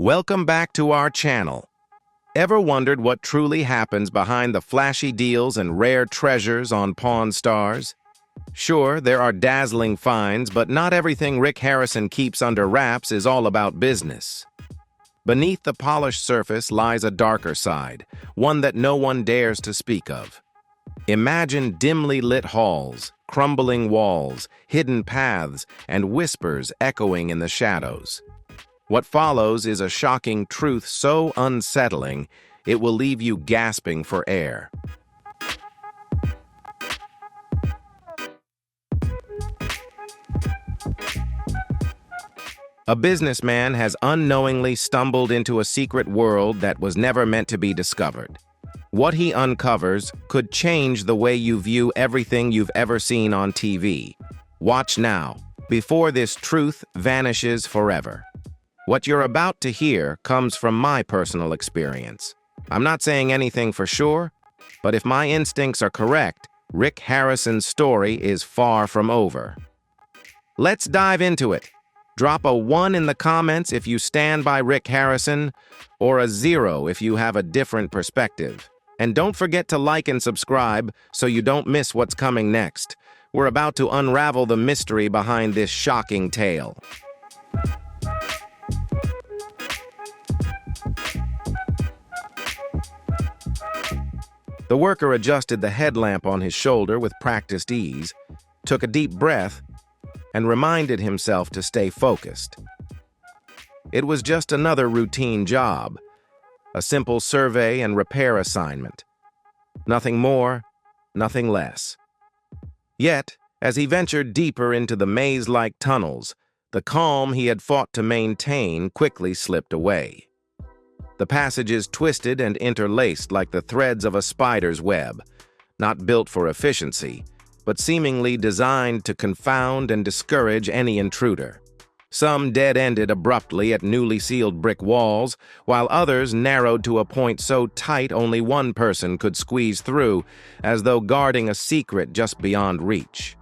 Welcome back to our channel. Ever wondered what truly happens behind the flashy deals and rare treasures on Pawn Stars? Sure, there are dazzling finds, but not everything Rick Harrison keeps under wraps is all about business. Beneath the polished surface lies a darker side, one that no one dares to speak of. Imagine dimly lit halls, crumbling walls, hidden paths, and whispers echoing in the shadows. What follows is a shocking truth so unsettling, it will leave you gasping for air. A businessman has unknowingly stumbled into a secret world that was never meant to be discovered. What he uncovers could change the way you view everything you've ever seen on TV. Watch now, before this truth vanishes forever. What you're about to hear comes from my personal experience. I'm not saying anything for sure, but if my instincts are correct, Rick Harrison's story is far from over. Let's dive into it. Drop a 1 in the comments if you stand by Rick Harrison, or a 0 if you have a different perspective. And don't forget to like and subscribe so you don't miss what's coming next. We're about to unravel the mystery behind this shocking tale. The worker adjusted the headlamp on his shoulder with practiced ease, took a deep breath, and reminded himself to stay focused. It was just another routine job, a simple survey and repair assignment. Nothing more, nothing less. Yet, as he ventured deeper into the maze-like tunnels, the calm he had fought to maintain quickly slipped away. The passages twisted and interlaced like the threads of a spider's web, not built for efficiency, but seemingly designed to confound and discourage any intruder. Some dead-ended abruptly at newly sealed brick walls, while others narrowed to a point so tight only one person could squeeze through, as though guarding a secret just beyond reach.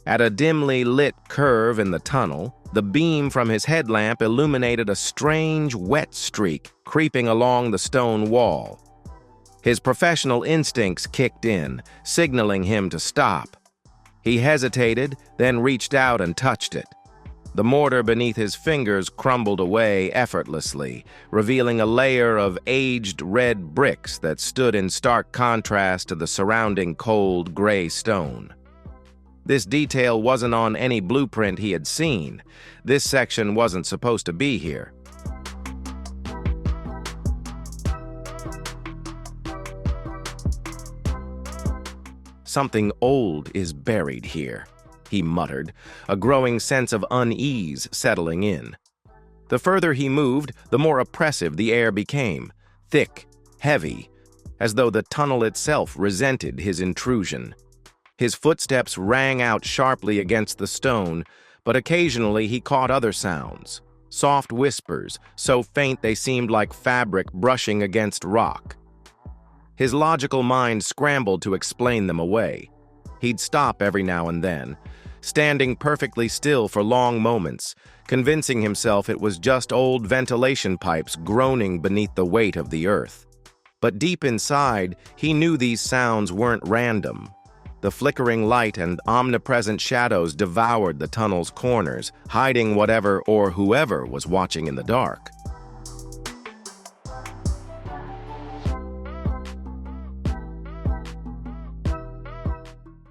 At a dimly lit curve in the tunnel, the beam from his headlamp illuminated a strange, wet streak creeping along the stone wall. His professional instincts kicked in, signaling him to stop. He hesitated, then reached out and touched it. The mortar beneath his fingers crumbled away effortlessly, revealing a layer of aged red bricks that stood in stark contrast to the surrounding cold, gray stone. This detail wasn't on any blueprint he had seen. This section wasn't supposed to be here. Something old is buried here, he muttered, a growing sense of unease settling in. The further he moved, the more oppressive the air became, thick, heavy, as though the tunnel itself resented his intrusion. His footsteps rang out sharply against the stone, but occasionally he caught other sounds, soft whispers, so faint they seemed like fabric brushing against rock. His logical mind scrambled to explain them away. He'd stop every now and then, standing perfectly still for long moments, convincing himself it was just old ventilation pipes groaning beneath the weight of the earth. But deep inside, he knew these sounds weren't random. The flickering light and omnipresent shadows devoured the tunnel's corners, hiding whatever or whoever was watching in the dark.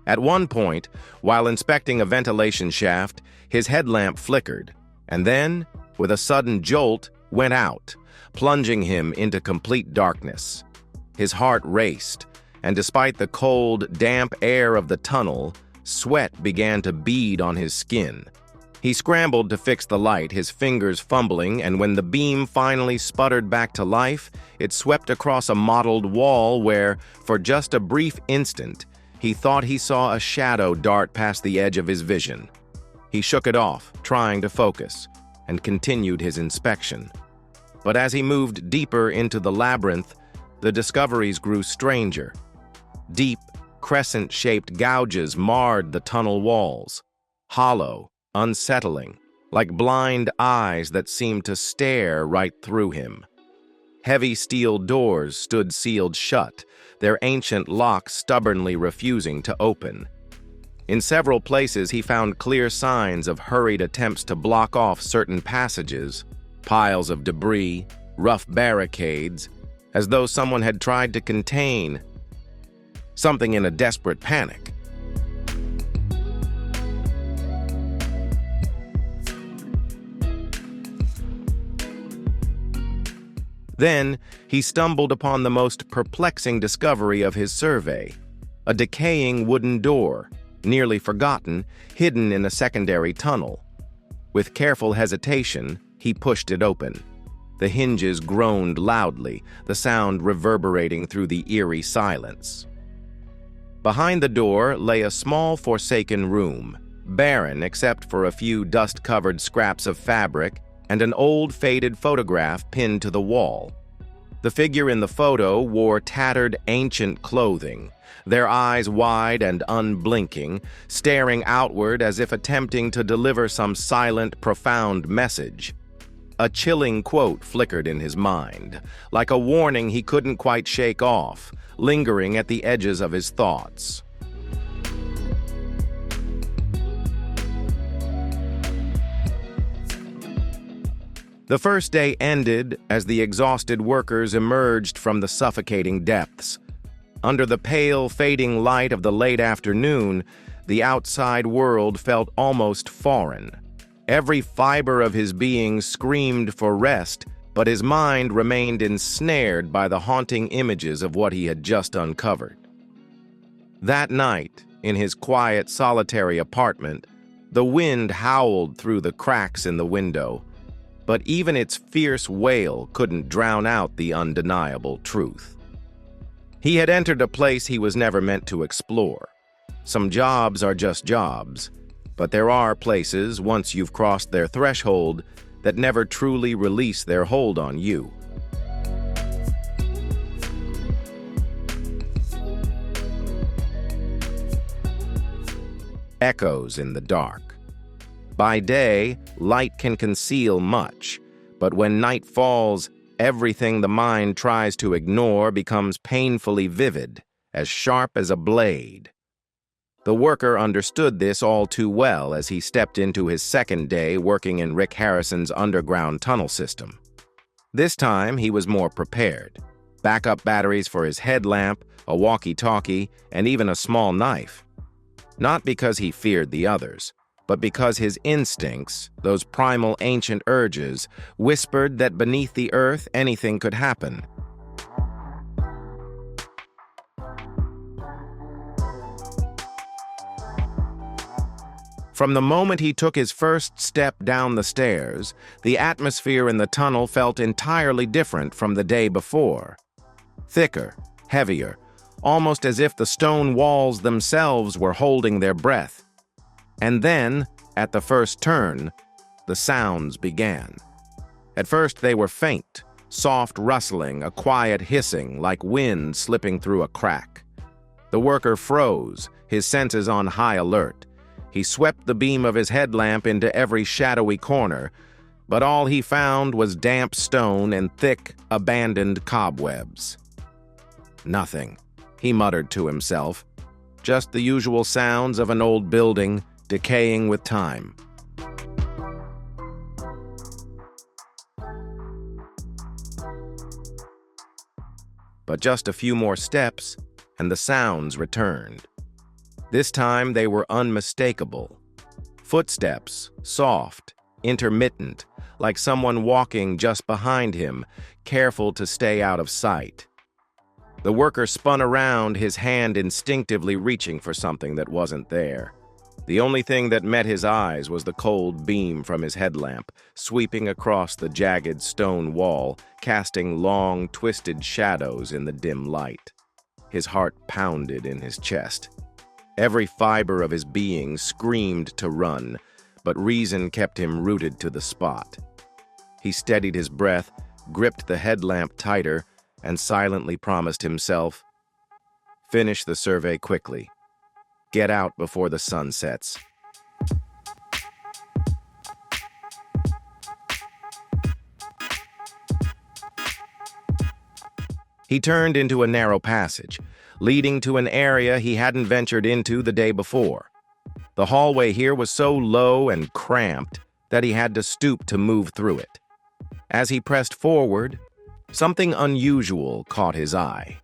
At one point, while inspecting a ventilation shaft, his headlamp flickered, and then, with a sudden jolt, went out, plunging him into complete darkness. His heart raced, and despite the cold, damp air of the tunnel, sweat began to bead on his skin. He scrambled to fix the light, his fingers fumbling, and when the beam finally sputtered back to life, it swept across a mottled wall where, for just a brief instant, he thought he saw a shadow dart past the edge of his vision. He shook it off, trying to focus, and continued his inspection. But as he moved deeper into the labyrinth, the discoveries grew stranger. Deep, Crescent-shaped gouges marred the tunnel walls, hollow, unsettling, like blind eyes that seemed to stare right through him. Heavy steel doors stood sealed shut, their ancient locks stubbornly refusing to open. In several places, he found clear signs of hurried attempts to block off certain passages, piles of debris, rough barricades, as though someone had tried to contain something in a desperate panic. Then, he stumbled upon the most perplexing discovery of his survey: a decaying wooden door, nearly forgotten, hidden in a secondary tunnel. With careful hesitation, he pushed it open. The hinges groaned loudly, the sound reverberating through the eerie silence. Behind the door lay a small forsaken room, barren except for a few dust-covered scraps of fabric and an old faded photograph pinned to the wall. The figure in the photo wore tattered ancient clothing, their eyes wide and unblinking, staring outward as if attempting to deliver some silent, profound message. A chilling quote flickered in his mind, like a warning he couldn't quite shake off, lingering at the edges of his thoughts. The first day ended as the exhausted workers emerged from the suffocating depths. Under the pale, fading light of the late afternoon, the outside world felt almost foreign. Every fiber of his being screamed for rest, but his mind remained ensnared by the haunting images of what he had just uncovered. That night, in his quiet, solitary apartment, the wind howled through the cracks in the window, but even its fierce wail couldn't drown out the undeniable truth. He had entered a place he was never meant to explore. Some jobs are just jobs, but there are places, once you've crossed their threshold, that never truly release their hold on you. Echoes in the dark. By day, light can conceal much, but when night falls, everything the mind tries to ignore becomes painfully vivid, as sharp as a blade. The worker understood this all too well as he stepped into his second day working in Rick Harrison's underground tunnel system. This time, he was more prepared. Backup batteries for his headlamp, a walkie-talkie, and even a small knife. Not because he feared the others, but because his instincts, those primal ancient urges, whispered that beneath the earth anything could happen. From the moment he took his first step down the stairs, the atmosphere in the tunnel felt entirely different from the day before. Thicker, heavier, almost as if the stone walls themselves were holding their breath. And then, at the first turn, the sounds began. At first they were faint, soft rustling, a quiet hissing like wind slipping through a crack. The worker froze, his senses on high alert. He swept the beam of his headlamp into every shadowy corner, but all he found was damp stone and thick, abandoned cobwebs. Nothing, he muttered to himself. Just the usual sounds of an old building, decaying with time. But just a few more steps, and the sounds returned. This time they were unmistakable. Footsteps, soft, intermittent, like someone walking just behind him, careful to stay out of sight. The worker spun around, his hand instinctively reaching for something that wasn't there. The only thing that met his eyes was the cold beam from his headlamp, sweeping across the jagged stone wall, casting long, twisted shadows in the dim light. His heart pounded in his chest. Every fiber of his being screamed to run, but reason kept him rooted to the spot. He steadied his breath, gripped the headlamp tighter, and silently promised himself, Finish the survey quickly. Get out before the sun sets. He turned into a narrow passage, leading to an area he hadn't ventured into the day before. The hallway here was so low and cramped that he had to stoop to move through it. As he pressed forward, something unusual caught his eye.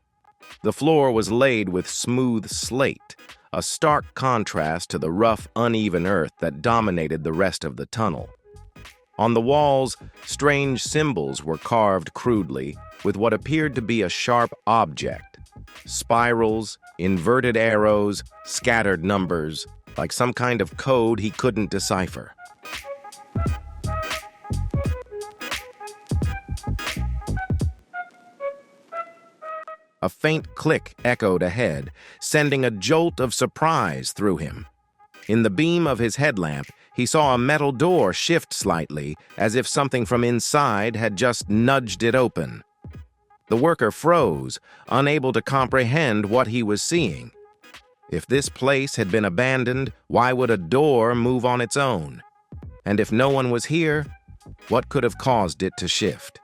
The floor was laid with smooth slate, a stark contrast to the rough, uneven earth that dominated the rest of the tunnel. On the walls, strange symbols were carved crudely with what appeared to be a sharp object. Spirals, inverted arrows, scattered numbers, like some kind of code he couldn't decipher. A faint click echoed ahead, sending a jolt of surprise through him. In the beam of his headlamp, he saw a metal door shift slightly, as if something from inside had just nudged it open. The worker froze, unable to comprehend what he was seeing. If this place had been abandoned, why would a door move on its own? And if no one was here, what could have caused it to shift?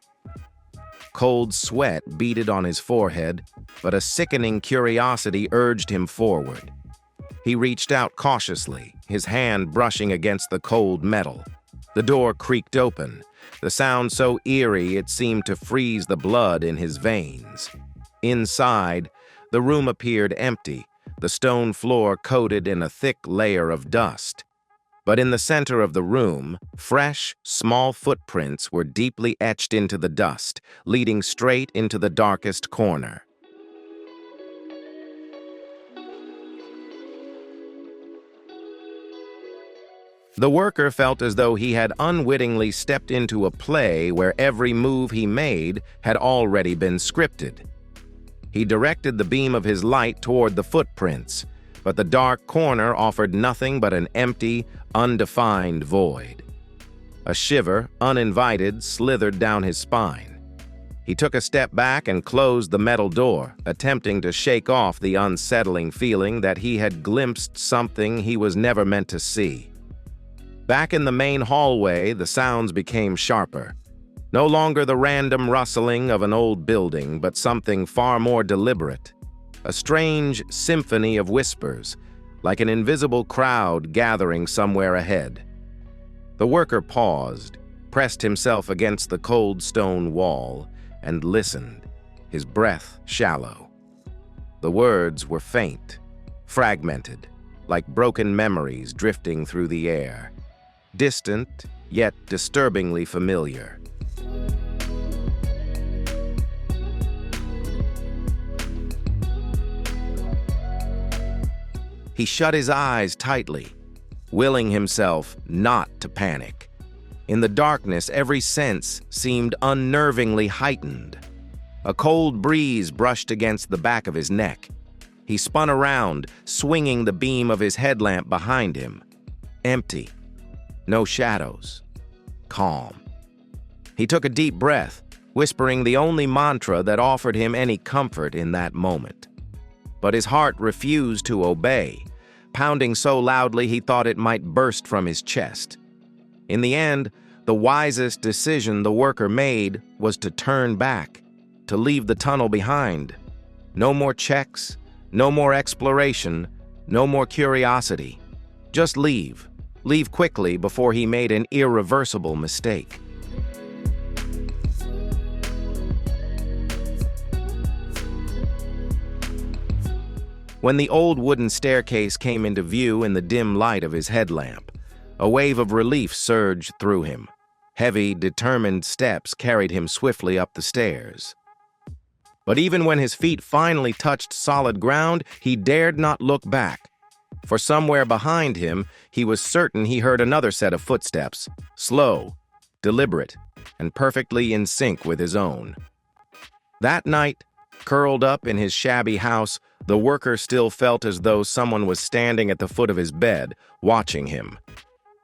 Cold sweat beaded on his forehead, but a sickening curiosity urged him forward. He reached out cautiously, his hand brushing against the cold metal. The door creaked open, the sound so eerie it seemed to freeze the blood in his veins. Inside, the room appeared empty, the stone floor coated in a thick layer of dust. But in the center of the room, fresh, small footprints were deeply etched into the dust, leading straight into the darkest corner. The worker felt as though he had unwittingly stepped into a play where every move he made had already been scripted. He directed the beam of his light toward the footprints, but the dark corner offered nothing but an empty, undefined void. A shiver, uninvited, slithered down his spine. He took a step back and closed the metal door, attempting to shake off the unsettling feeling that he had glimpsed something he was never meant to see. Back in the main hallway, the sounds became sharper. No longer the random rustling of an old building, but something far more deliberate. A strange symphony of whispers, like an invisible crowd gathering somewhere ahead. The worker paused, pressed himself against the cold stone wall, and listened, his breath shallow. The words were faint, fragmented, like broken memories drifting through the air. Distant, yet disturbingly familiar. He shut his eyes tightly, willing himself not to panic. In the darkness, every sense seemed unnervingly heightened. A cold breeze brushed against the back of his neck. He spun around, swinging the beam of his headlamp behind him. Empty. No shadows. Calm. He took a deep breath, whispering the only mantra that offered him any comfort in that moment. But his heart refused to obey, pounding so loudly he thought it might burst from his chest. In the end, the wisest decision the worker made was to turn back, to leave the tunnel behind. No more checks, no more exploration, no more curiosity. Just leave. Leave quickly before he made an irreversible mistake. When the old wooden staircase came into view in the dim light of his headlamp, a wave of relief surged through him. Heavy, determined steps carried him swiftly up the stairs. But even when his feet finally touched solid ground, he dared not look back. For somewhere behind him, he was certain he heard another set of footsteps, slow, deliberate, and perfectly in sync with his own. That night, curled up in his shabby house, the worker still felt as though someone was standing at the foot of his bed, watching him.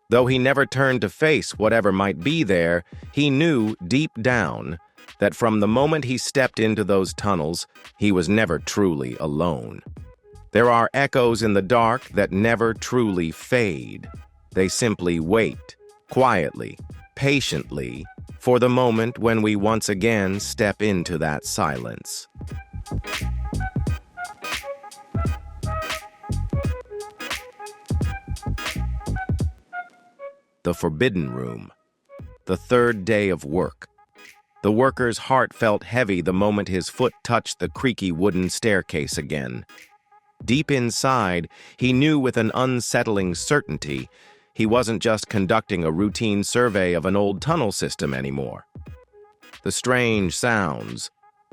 Though he never turned to face whatever might be there, he knew deep down that from the moment he stepped into those tunnels, he was never truly alone. There are echoes in the dark that never truly fade. They simply wait, quietly, patiently, for the moment when we once again step into that silence. The Forbidden Room. The third day of work. The worker's heart felt heavy the moment his foot touched the creaky wooden staircase again. Deep inside, he knew with an unsettling certainty he wasn't just conducting a routine survey of an old tunnel system anymore. The strange sounds,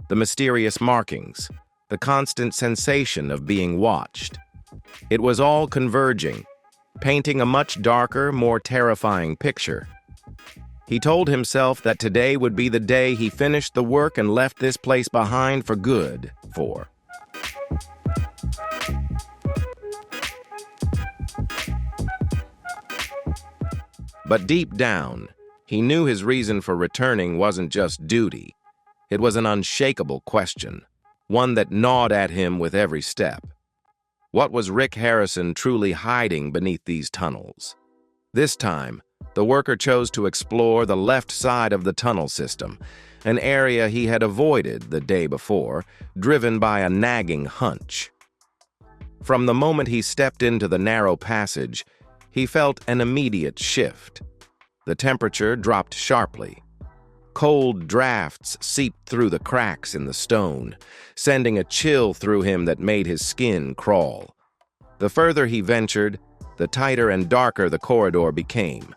the mysterious markings, the constant sensation of being watched. It was all converging, painting a much darker, more terrifying picture. He told himself that today would be the day he finished the work and left this place behind for good. But deep down, he knew his reason for returning wasn't just duty. It was an unshakable question, one that gnawed at him with every step. What was Rick Harrison truly hiding beneath these tunnels? This time, the worker chose to explore the left side of the tunnel system, an area he had avoided the day before, driven by a nagging hunch. From the moment he stepped into the narrow passage, he felt an immediate shift. The temperature dropped sharply. Cold drafts seeped through the cracks in the stone, sending a chill through him that made his skin crawl. The further he ventured, the tighter and darker the corridor became.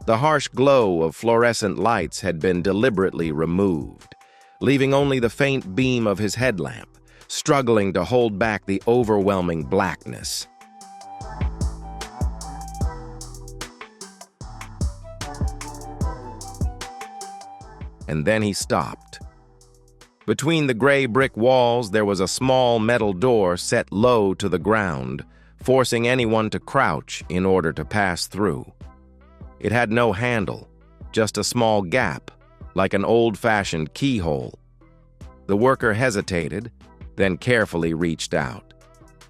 The harsh glow of fluorescent lights had been deliberately removed, leaving only the faint beam of his headlamp, struggling to hold back the overwhelming blackness. And then he stopped. Between the gray brick walls, there was a small metal door set low to the ground, forcing anyone to crouch in order to pass through. It had no handle, just a small gap, like an old-fashioned keyhole. The worker hesitated, then carefully reached out.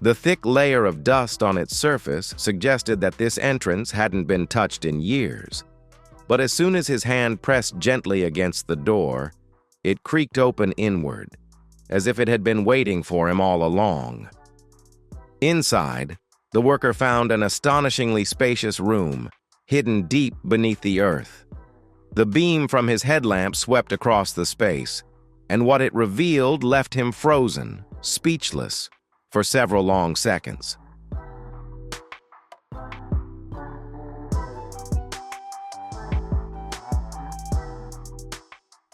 The thick layer of dust on its surface suggested that this entrance hadn't been touched in years. But as soon as his hand pressed gently against the door, it creaked open inward, as if it had been waiting for him all along. Inside, the worker found an astonishingly spacious room, hidden deep beneath the earth. The beam from his headlamp swept across the space, and what it revealed left him frozen, speechless, for several long seconds.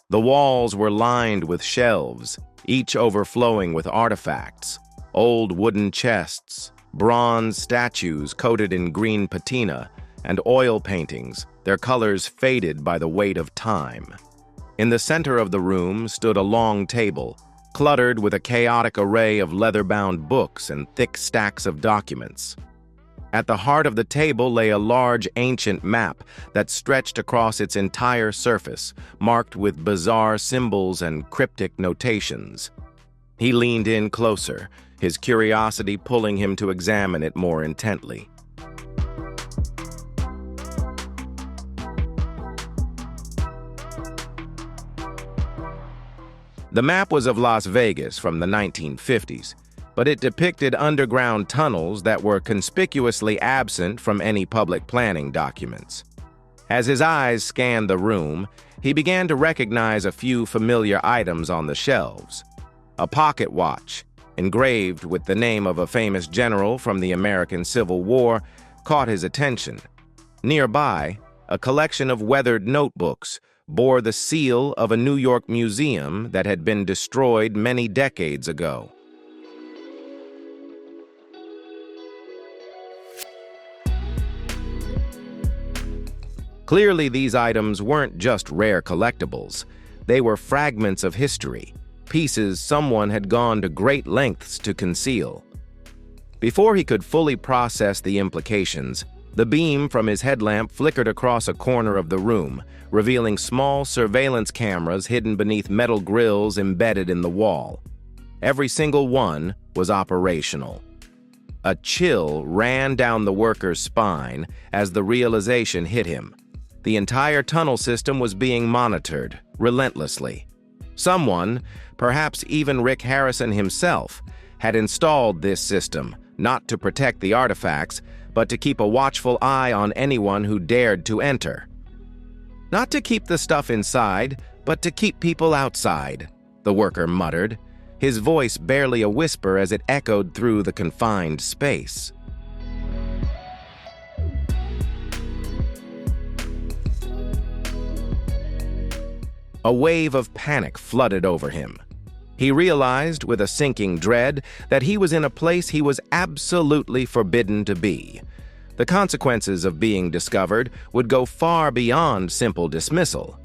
The walls were lined with shelves, each overflowing with artifacts, old wooden chests, bronze statues coated in green patina, and oil paintings, their colors faded by the weight of time. In the center of the room stood a long table, cluttered with a chaotic array of leather-bound books and thick stacks of documents. At the heart of the table lay a large ancient map that stretched across its entire surface, marked with bizarre symbols and cryptic notations. He leaned in closer, his curiosity pulling him to examine it more intently. The map was of Las Vegas from the 1950s, but it depicted underground tunnels that were conspicuously absent from any public planning documents. As his eyes scanned the room, he began to recognize a few familiar items on the shelves. A pocket watch, engraved with the name of a famous general from the American Civil War, caught his attention. Nearby, a collection of weathered notebooks bore the seal of a New York museum that had been destroyed many decades ago. Clearly, these items weren't just rare collectibles. They were fragments of history, pieces someone had gone to great lengths to conceal. Before he could fully process the implications, The beam from his headlamp flickered across a corner of the room, revealing small surveillance cameras hidden beneath metal grills embedded in the wall. Every single one was operational. A chill ran down the worker's spine as the realization hit him. The entire tunnel system was being monitored, relentlessly. Someone, perhaps even Rick Harrison himself, had installed this system, not to protect the artifacts, but to keep a watchful eye on anyone who dared to enter. Not to keep the stuff inside, but to keep people outside, the worker muttered, his voice barely a whisper as it echoed through the confined space. A wave of panic flooded over him. He realized, with a sinking dread, that he was in a place he was absolutely forbidden to be. The consequences of being discovered would go far beyond simple dismissal.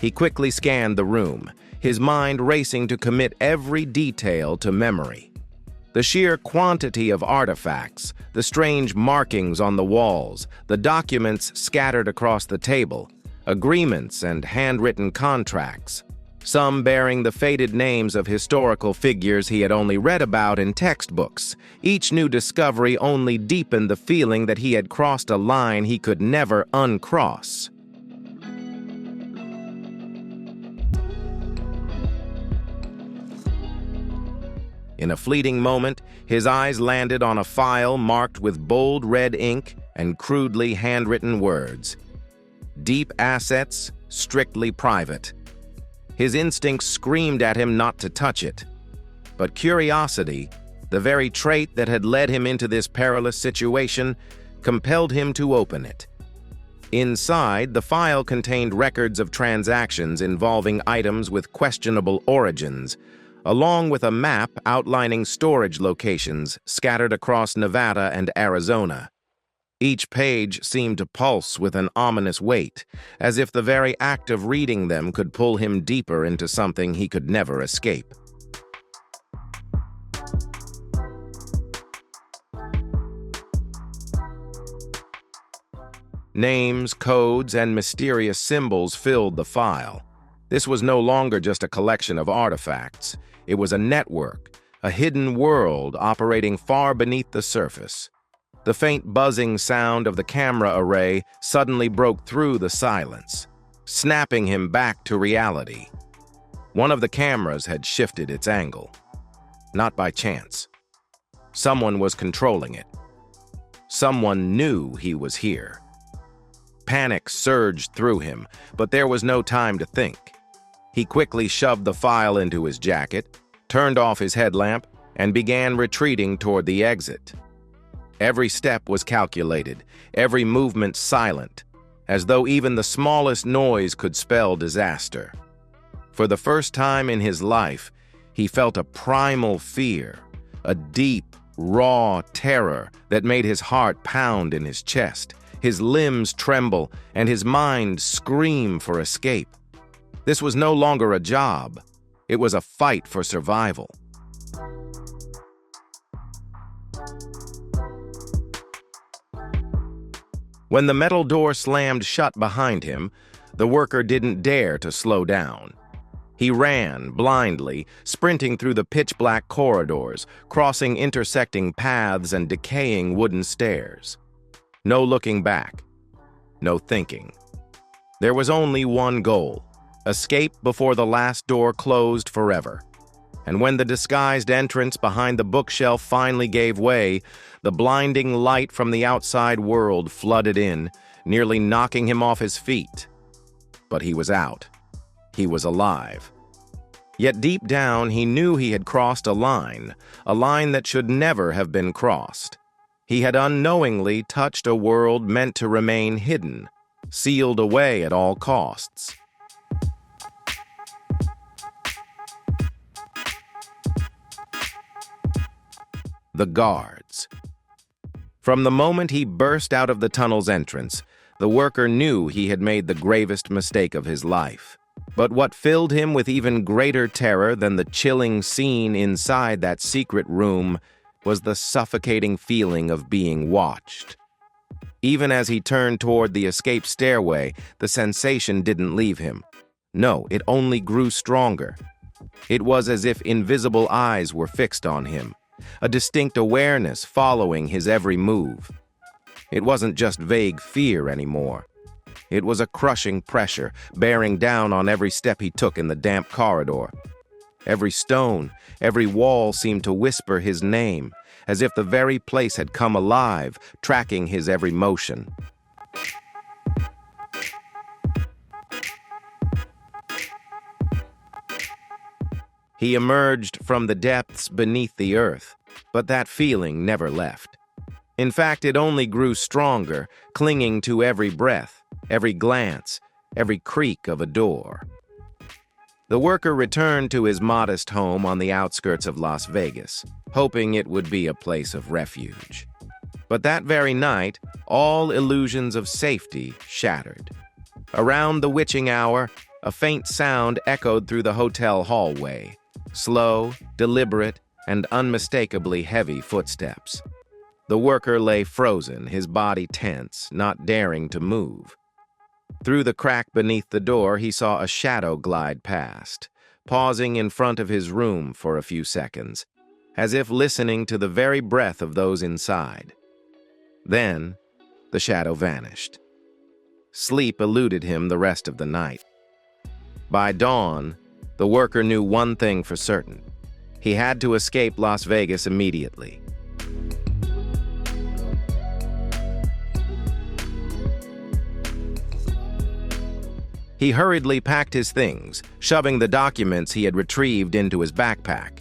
He quickly scanned the room, his mind racing to commit every detail to memory. The sheer quantity of artifacts, the strange markings on the walls, the documents scattered across the table, agreements and handwritten contracts, some bearing the faded names of historical figures he had only read about in textbooks. Each new discovery only deepened the feeling that he had crossed a line he could never uncross. In a fleeting moment, his eyes landed on a file marked with bold red ink and crudely handwritten words. Deep assets, strictly private. His instincts screamed at him not to touch it. But curiosity, the very trait that had led him into this perilous situation, compelled him to open it. Inside, the file contained records of transactions involving items with questionable origins, along with a map outlining storage locations scattered across Nevada and Arizona. Each page seemed to pulse with an ominous weight, as if the very act of reading them could pull him deeper into something he could never escape. Names, codes, and mysterious symbols filled the file. This was no longer just a collection of artifacts. It was a network, a hidden world operating far beneath the surface. The faint buzzing sound of the camera array suddenly broke through the silence, snapping him back to reality. One of the cameras had shifted its angle. Not by chance. Someone was controlling it. Someone knew he was here. Panic surged through him, but there was no time to think. He quickly shoved the file into his jacket, turned off his headlamp, and began retreating toward the exit. Every step was calculated, every movement silent, as though even the smallest noise could spell disaster. For the first time in his life, he felt a primal fear, a deep, raw terror that made his heart pound in his chest, his limbs tremble, and his mind scream for escape. This was no longer a job. It was a fight for survival. When the metal door slammed shut behind him, the worker didn't dare to slow down. He ran, blindly, sprinting through the pitch-black corridors, crossing intersecting paths and decaying wooden stairs. No looking back. No thinking. There was only one goal: escape before the last door closed forever. And when the disguised entrance behind the bookshelf finally gave way, the blinding light from the outside world flooded in, nearly knocking him off his feet. But he was out. He was alive. Yet deep down, he knew he had crossed a line that should never have been crossed. He had unknowingly touched a world meant to remain hidden, sealed away at all costs. The guards. From the moment he burst out of the tunnel's entrance, the worker knew he had made the gravest mistake of his life. But what filled him with even greater terror than the chilling scene inside that secret room was the suffocating feeling of being watched. Even as he turned toward the escape stairway, the sensation didn't leave him. No, it only grew stronger. It was as if invisible eyes were fixed on him, a distinct awareness following his every move. It wasn't just vague fear anymore. It was a crushing pressure, bearing down on every step he took in the damp corridor. Every stone, every wall seemed to whisper his name, as if the very place had come alive, tracking his every motion. He emerged from the depths beneath the earth, but that feeling never left. In fact, it only grew stronger, clinging to every breath, every glance, every creak of a door. The worker returned to his modest home on the outskirts of Las Vegas, hoping it would be a place of refuge. But that very night, all illusions of safety shattered. Around the witching hour, a faint sound echoed through the hotel hallway. Slow, deliberate, and unmistakably heavy footsteps. The worker lay frozen, his body tense, not daring to move. Through the crack beneath the door, he saw a shadow glide past, pausing in front of his room for a few seconds, as if listening to the very breath of those inside. Then, the shadow vanished. Sleep eluded him the rest of the night. By dawn, the worker knew one thing for certain. He had to escape Las Vegas immediately. He hurriedly packed his things, shoving the documents he had retrieved into his backpack.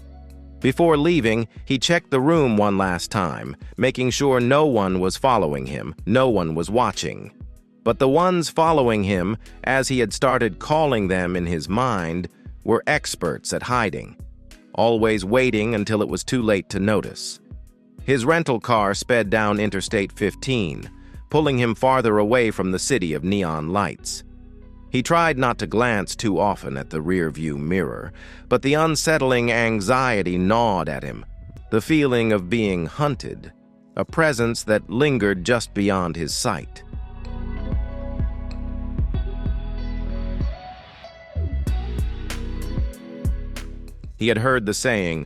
Before leaving, he checked the room one last time, making sure no one was following him, no one was watching. But the ones following him, as he had started calling them in his mind, were experts at hiding, always waiting until it was too late to notice. His rental car sped down Interstate 15, pulling him farther away from the city of neon lights. He tried not to glance too often at the rearview mirror, but the unsettling anxiety gnawed at him, the feeling of being hunted, a presence that lingered just beyond his sight. He had heard the saying,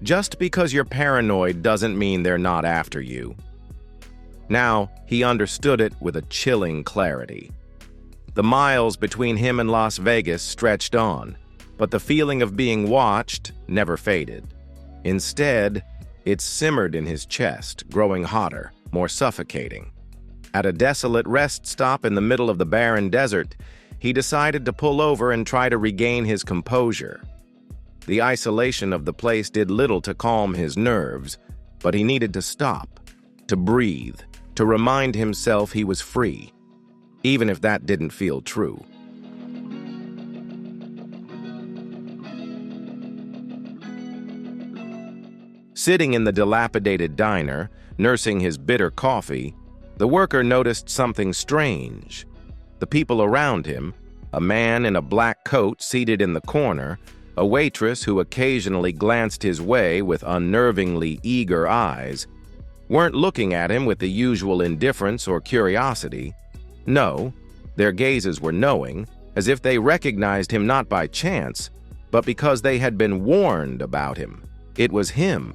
"Just because you're paranoid doesn't mean they're not after you." Now, he understood it with a chilling clarity. The miles between him and Las Vegas stretched on, but the feeling of being watched never faded. Instead, it simmered in his chest, growing hotter, more suffocating. At a desolate rest stop in the middle of the barren desert, he decided to pull over and try to regain his composure. The isolation of the place did little to calm his nerves, but he needed to stop, to breathe, to remind himself he was free, even if that didn't feel true. Sitting in the dilapidated diner, nursing his bitter coffee, the worker noticed something strange. The people around him, a man in a black coat seated in the corner, a waitress who occasionally glanced his way with unnervingly eager eyes, weren't looking at him with the usual indifference or curiosity. No, their gazes were knowing, as if they recognized him not by chance, but because they had been warned about him. It was him.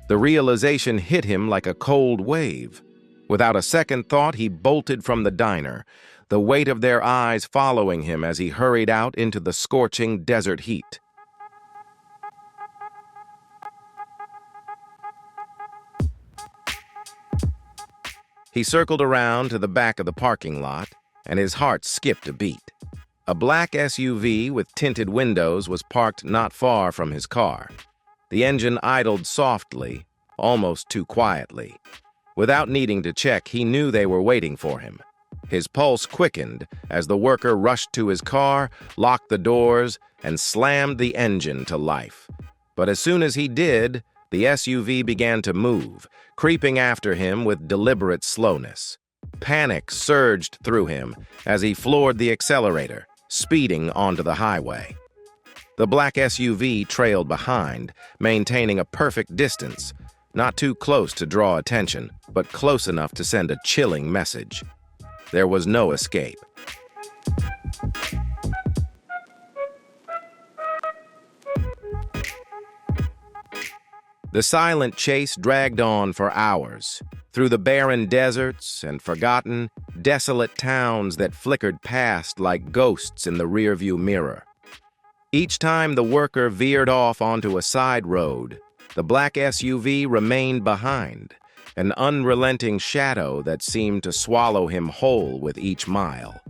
The realization hit him like a cold wave. Without a second thought, he bolted from the diner, the weight of their eyes following him as he hurried out into the scorching desert heat. He circled around to the back of the parking lot, and his heart skipped a beat. A black SUV with tinted windows was parked not far from his car. The engine idled softly, almost too quietly. Without needing to check, he knew they were waiting for him. His pulse quickened as the worker rushed to his car, locked the doors, and slammed the engine to life. But as soon as he did, the SUV began to move, creeping after him with deliberate slowness. Panic surged through him as he floored the accelerator, speeding onto the highway. The black SUV trailed behind, maintaining a perfect distance, Not too close to draw attention, but close enough to send a chilling message. There was no escape. The silent chase dragged on for hours, through the barren deserts and forgotten, desolate towns that flickered past like ghosts in the rearview mirror. Each time the worker veered off onto a side road, the black SUV remained behind, an unrelenting shadow that seemed to swallow him whole with each mile.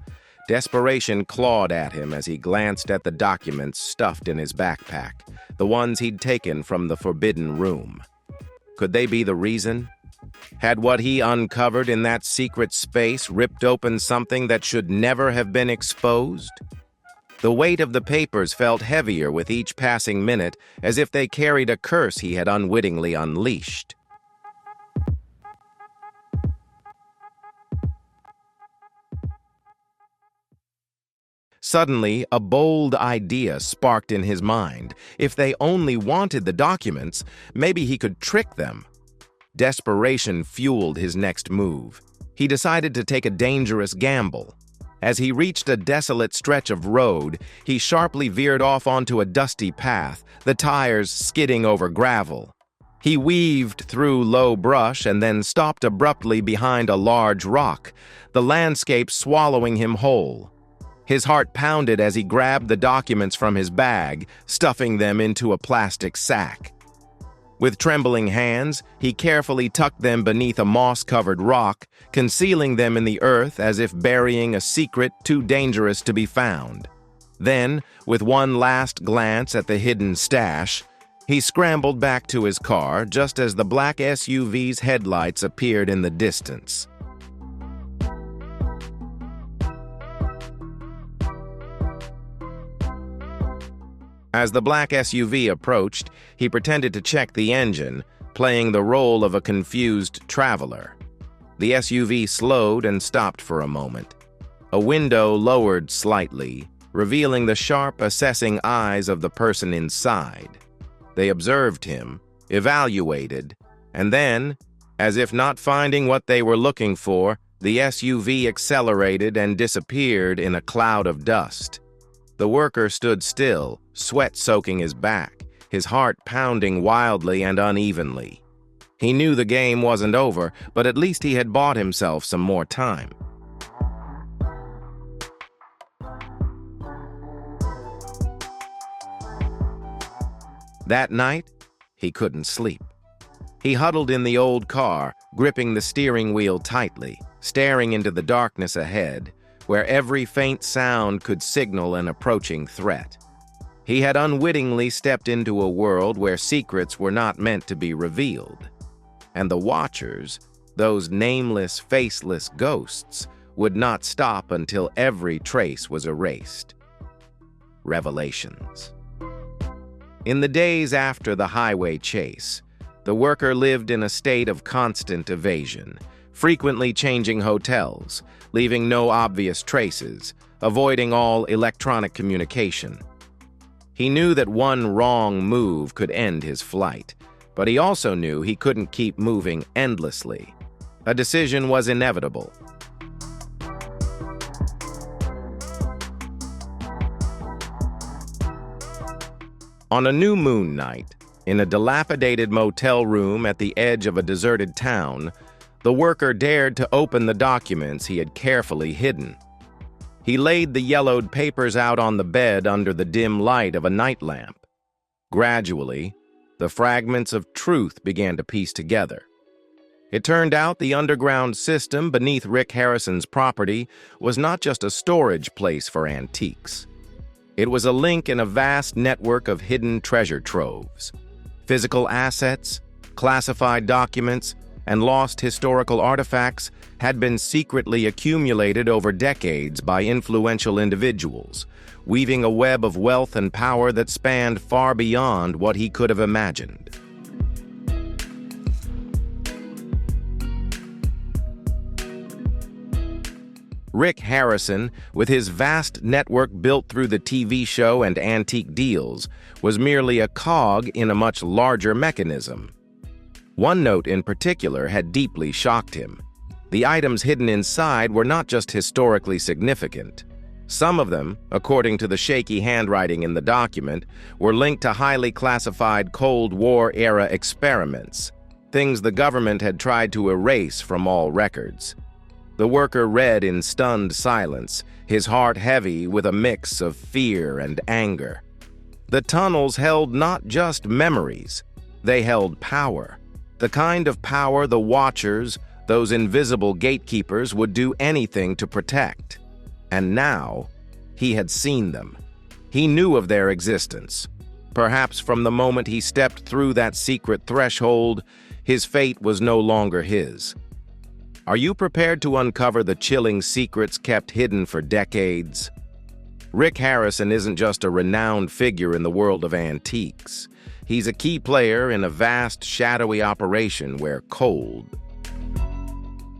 Desperation clawed at him as he glanced at the documents stuffed in his backpack, the ones he'd taken from the forbidden room. Could they be the reason? Had what he uncovered in that secret space ripped open something that should never have been exposed? The weight of the papers felt heavier with each passing minute, as if they carried a curse he had unwittingly unleashed. Suddenly, a bold idea sparked in his mind. If they only wanted the documents, maybe he could trick them. Desperation fueled his next move. He decided to take a dangerous gamble. As he reached a desolate stretch of road, he sharply veered off onto a dusty path, the tires skidding over gravel. He weaved through low brush and then stopped abruptly behind a large rock, the landscape swallowing him whole. His heart pounded as he grabbed the documents from his bag, stuffing them into a plastic sack. With trembling hands, he carefully tucked them beneath a moss-covered rock, concealing them in the earth as if burying a secret too dangerous to be found. Then, with one last glance at the hidden stash, he scrambled back to his car just as the black SUV's headlights appeared in the distance. As the black SUV approached, he pretended to check the engine, playing the role of a confused traveler. The SUV slowed and stopped for a moment. A window lowered slightly, revealing the sharp, assessing eyes of the person inside. They observed him, evaluated, and then, as if not finding what they were looking for, the SUV accelerated and disappeared in a cloud of dust. The worker stood still, sweat soaking his back, his heart pounding wildly and unevenly. He knew the game wasn't over, but at least he had bought himself some more time. That night, he couldn't sleep. He huddled in the old car, gripping the steering wheel tightly, staring into the darkness ahead, where every faint sound could signal an approaching threat. He had unwittingly stepped into a world where secrets were not meant to be revealed. And the Watchers, those nameless, faceless ghosts, would not stop until every trace was erased. Revelations. In the days after the highway chase, the worker lived in a state of constant evasion, frequently changing hotels, leaving no obvious traces, avoiding all electronic communication. He knew that one wrong move could end his flight, but he also knew he couldn't keep moving endlessly. A decision was inevitable. On a new moon night, in a dilapidated motel room at the edge of a deserted town, the worker dared to open the documents he had carefully hidden. He laid the yellowed papers out on the bed under the dim light of a night lamp. Gradually, the fragments of truth began to piece together. It turned out the underground system beneath Rick Harrison's property was not just a storage place for antiques. It was a link in a vast network of hidden treasure troves. Physical assets, classified documents, and lost historical artifacts had been secretly accumulated over decades by influential individuals, weaving a web of wealth and power that spanned far beyond what he could have imagined. Rick Harrison, with his vast network built through the TV show and antique deals, was merely a cog in a much larger mechanism. One note in particular had deeply shocked him. The items hidden inside were not just historically significant. Some of them, according to the shaky handwriting in the document, were linked to highly classified Cold War-era experiments, things the government had tried to erase from all records. The worker read in stunned silence, his heart heavy with a mix of fear and anger. The tunnels held not just memories, they held power. The kind of power the Watchers, those invisible gatekeepers, would do anything to protect. And now, he had seen them. He knew of their existence. Perhaps from the moment he stepped through that secret threshold, his fate was no longer his. Are you prepared to uncover the chilling secrets kept hidden for decades? Rick Harrison isn't just a renowned figure in the world of antiques. He's a key player in a vast, shadowy operation where cold,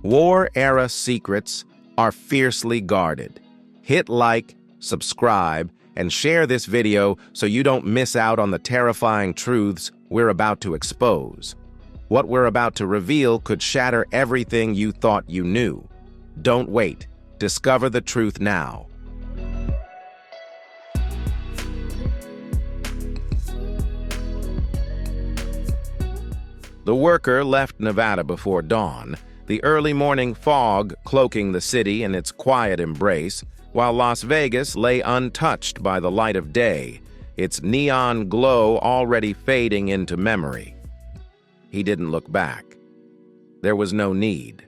war-era secrets are fiercely guarded. Hit like, subscribe, and share this video so you don't miss out on the terrifying truths we're about to expose. What we're about to reveal could shatter everything you thought you knew. Don't wait. Discover the truth now. The worker left Nevada before dawn, the early morning fog cloaking the city in its quiet embrace, while Las Vegas lay untouched by the light of day, its neon glow already fading into memory. He didn't look back. There was no need.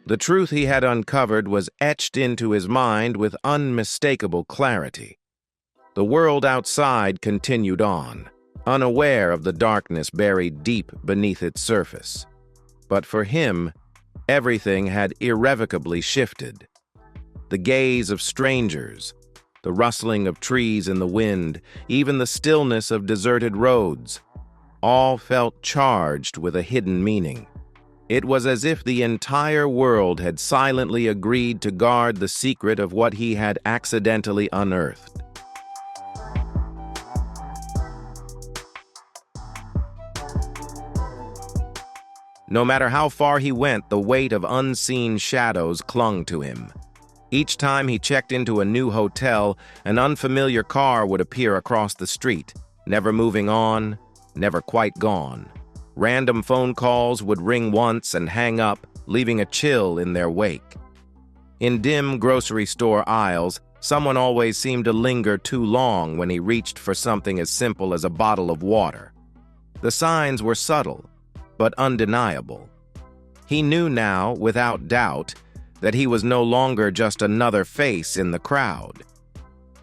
The truth he had uncovered was etched into his mind with unmistakable clarity. The world outside continued on, unaware of the darkness buried deep beneath its surface. But for him, everything had irrevocably shifted. The gaze of strangers, the rustling of trees in the wind, even the stillness of deserted roads, all felt charged with a hidden meaning. It was as if the entire world had silently agreed to guard the secret of what he had accidentally unearthed. No matter how far he went, the weight of unseen shadows clung to him. Each time he checked into a new hotel, an unfamiliar car would appear across the street, never moving on, never quite gone. Random phone calls would ring once and hang up, leaving a chill in their wake. In dim grocery store aisles, someone always seemed to linger too long when he reached for something as simple as a bottle of water. The signs were subtle, but undeniable. He knew now, without doubt, that he was no longer just another face in the crowd.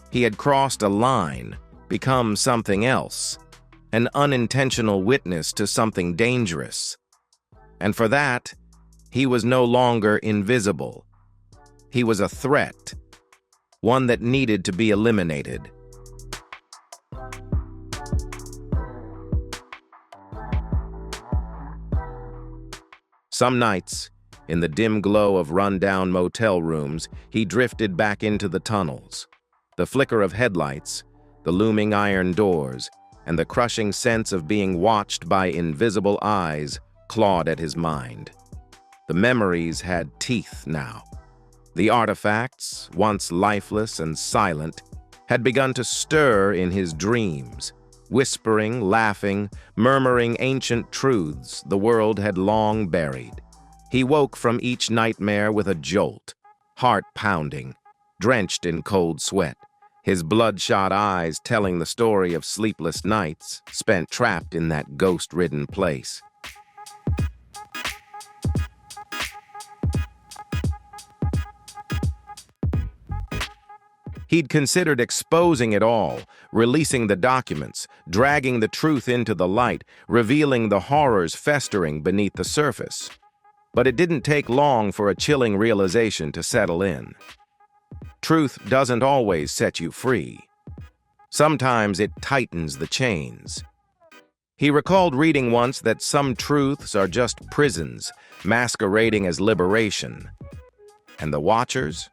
He had crossed a line, become something else, an unintentional witness to something dangerous. And for that, he was no longer invisible. He was a threat, one that needed to be eliminated. Some nights, in the dim glow of run-down motel rooms, he drifted back into the tunnels. The flicker of headlights, the looming iron doors, and the crushing sense of being watched by invisible eyes clawed at his mind. The memories had teeth now. The artifacts, once lifeless and silent, had begun to stir in his dreams, whispering, laughing, murmuring ancient truths the world had long buried. He woke from each nightmare with a jolt, heart pounding, drenched in cold sweat, his bloodshot eyes telling the story of sleepless nights spent trapped in that ghost-ridden place. He'd considered exposing it all, releasing the documents, dragging the truth into the light, revealing the horrors festering beneath the surface. But it didn't take long for a chilling realization to settle in. Truth doesn't always set you free. Sometimes it tightens the chains. He recalled reading once that some truths are just prisons, masquerading as liberation. And the Watchers?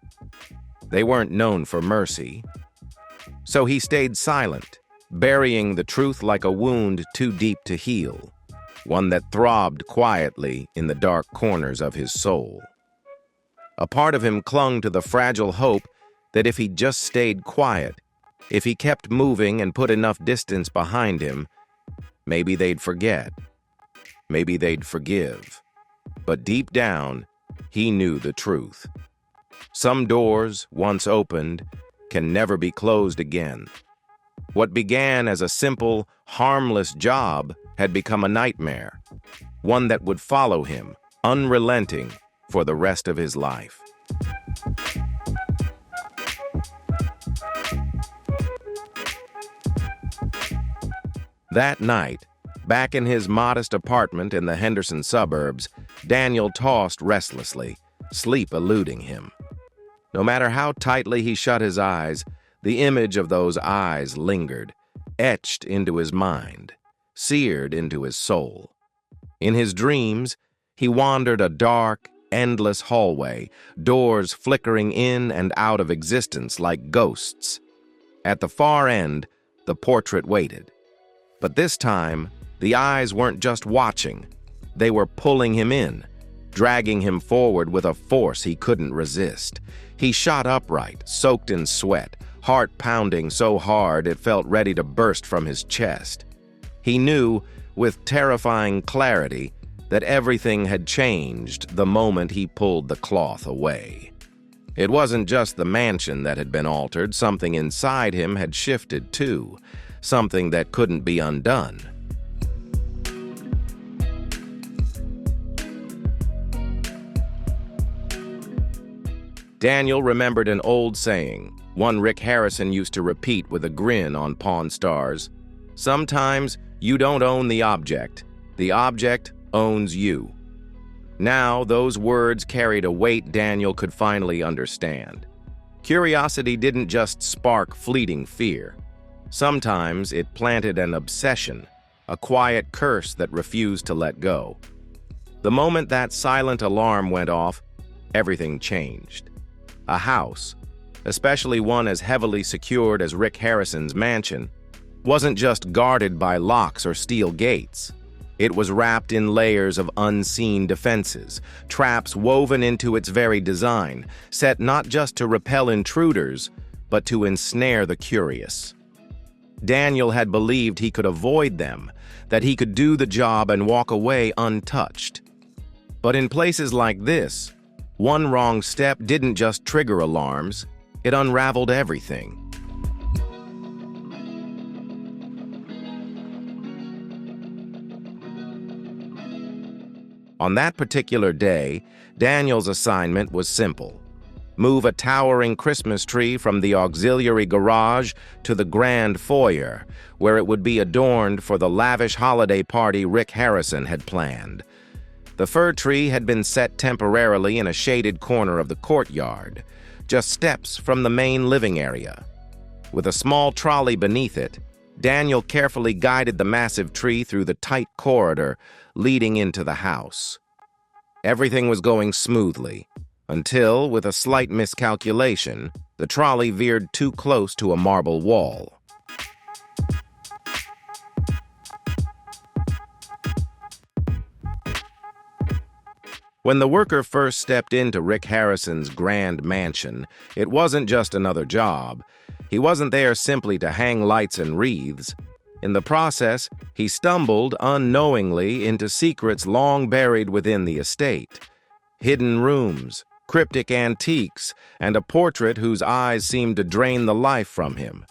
They weren't known for mercy. So he stayed silent, burying the truth like a wound too deep to heal. one that throbbed quietly in the dark corners of his soul. A part of him clung to the fragile hope that if he just stayed quiet, if he kept moving and put enough distance behind him, maybe they'd forget. Maybe they'd forgive. But deep down, he knew the truth. Some doors, once opened, can never be closed again. What began as a simple, harmless job had become a nightmare, one that would follow him, unrelenting, for the rest of his life. That night, back in his modest apartment in the Henderson suburbs, Daniel tossed restlessly, sleep eluding him. No matter how tightly he shut his eyes, the image of those eyes lingered, etched into his mind, seared into his soul. In his dreams, he wandered a dark, endless hallway, doors flickering in and out of existence like ghosts. At the far end, the portrait waited. But this time, the eyes weren't just watching. They were pulling him in, dragging him forward with a force he couldn't resist. He shot upright, soaked in sweat, heart pounding so hard it felt ready to burst from his chest. He knew, with terrifying clarity, that everything had changed the moment he pulled the cloth away. It wasn't just the mansion that had been altered, something inside him had shifted too, something that couldn't be undone. Daniel remembered an old saying, one Rick Harrison used to repeat with a grin on Pawn Stars. Sometimes you don't own the object owns you. Now those words carried a weight Daniel could finally understand. Curiosity didn't just spark fleeting fear. Sometimes it planted an obsession, a quiet curse that refused to let go. The moment that silent alarm went off, everything changed. A house, especially one as heavily secured as Rick Harrison's mansion, wasn't just guarded by locks or steel gates. It was wrapped in layers of unseen defenses, traps woven into its very design, set not just to repel intruders, but to ensnare the curious. Daniel had believed he could avoid them, that he could do the job and walk away untouched. But in places like this, one wrong step didn't just trigger alarms, it unraveled everything. On that particular day, Daniel's assignment was simple. Move a towering Christmas tree from the auxiliary garage to the grand foyer, where it would be adorned for the lavish holiday party Rick Harrison had planned. The fir tree had been set temporarily in a shaded corner of the courtyard, just steps from the main living area. With a small trolley beneath it, Daniel carefully guided the massive tree through the tight corridor leading into the house. Everything was going smoothly, until, with a slight miscalculation, the trolley veered too close to a marble wall. When the worker first stepped into Rick Harrison's grand mansion, it wasn't just another job. He wasn't there simply to hang lights and wreaths. In the process, he stumbled unknowingly into secrets long buried within the estate. Hidden rooms, cryptic antiques, and a portrait whose eyes seemed to drain the life from him.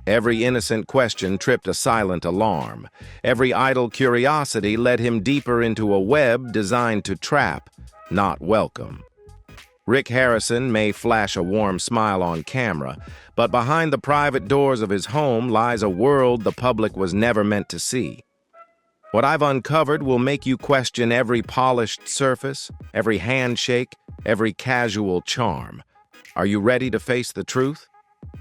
Every innocent question tripped a silent alarm. Every idle curiosity led him deeper into a web designed to trap, not welcome. Rick Harrison may flash a warm smile on camera, but behind the private doors of his home lies a world the public was never meant to see. What I've uncovered will make you question every polished surface, every handshake, every casual charm. Are you ready to face the truth?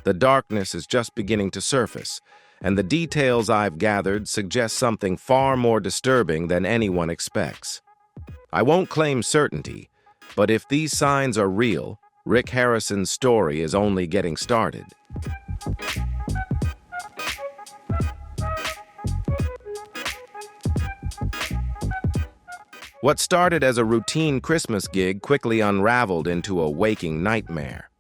The darkness is just beginning to surface, and the details I've gathered suggest something far more disturbing than anyone expects. I won't claim certainty, but if these signs are real, Rick Harrison's story is only getting started. What started as a routine Christmas gig quickly unraveled into a waking nightmare.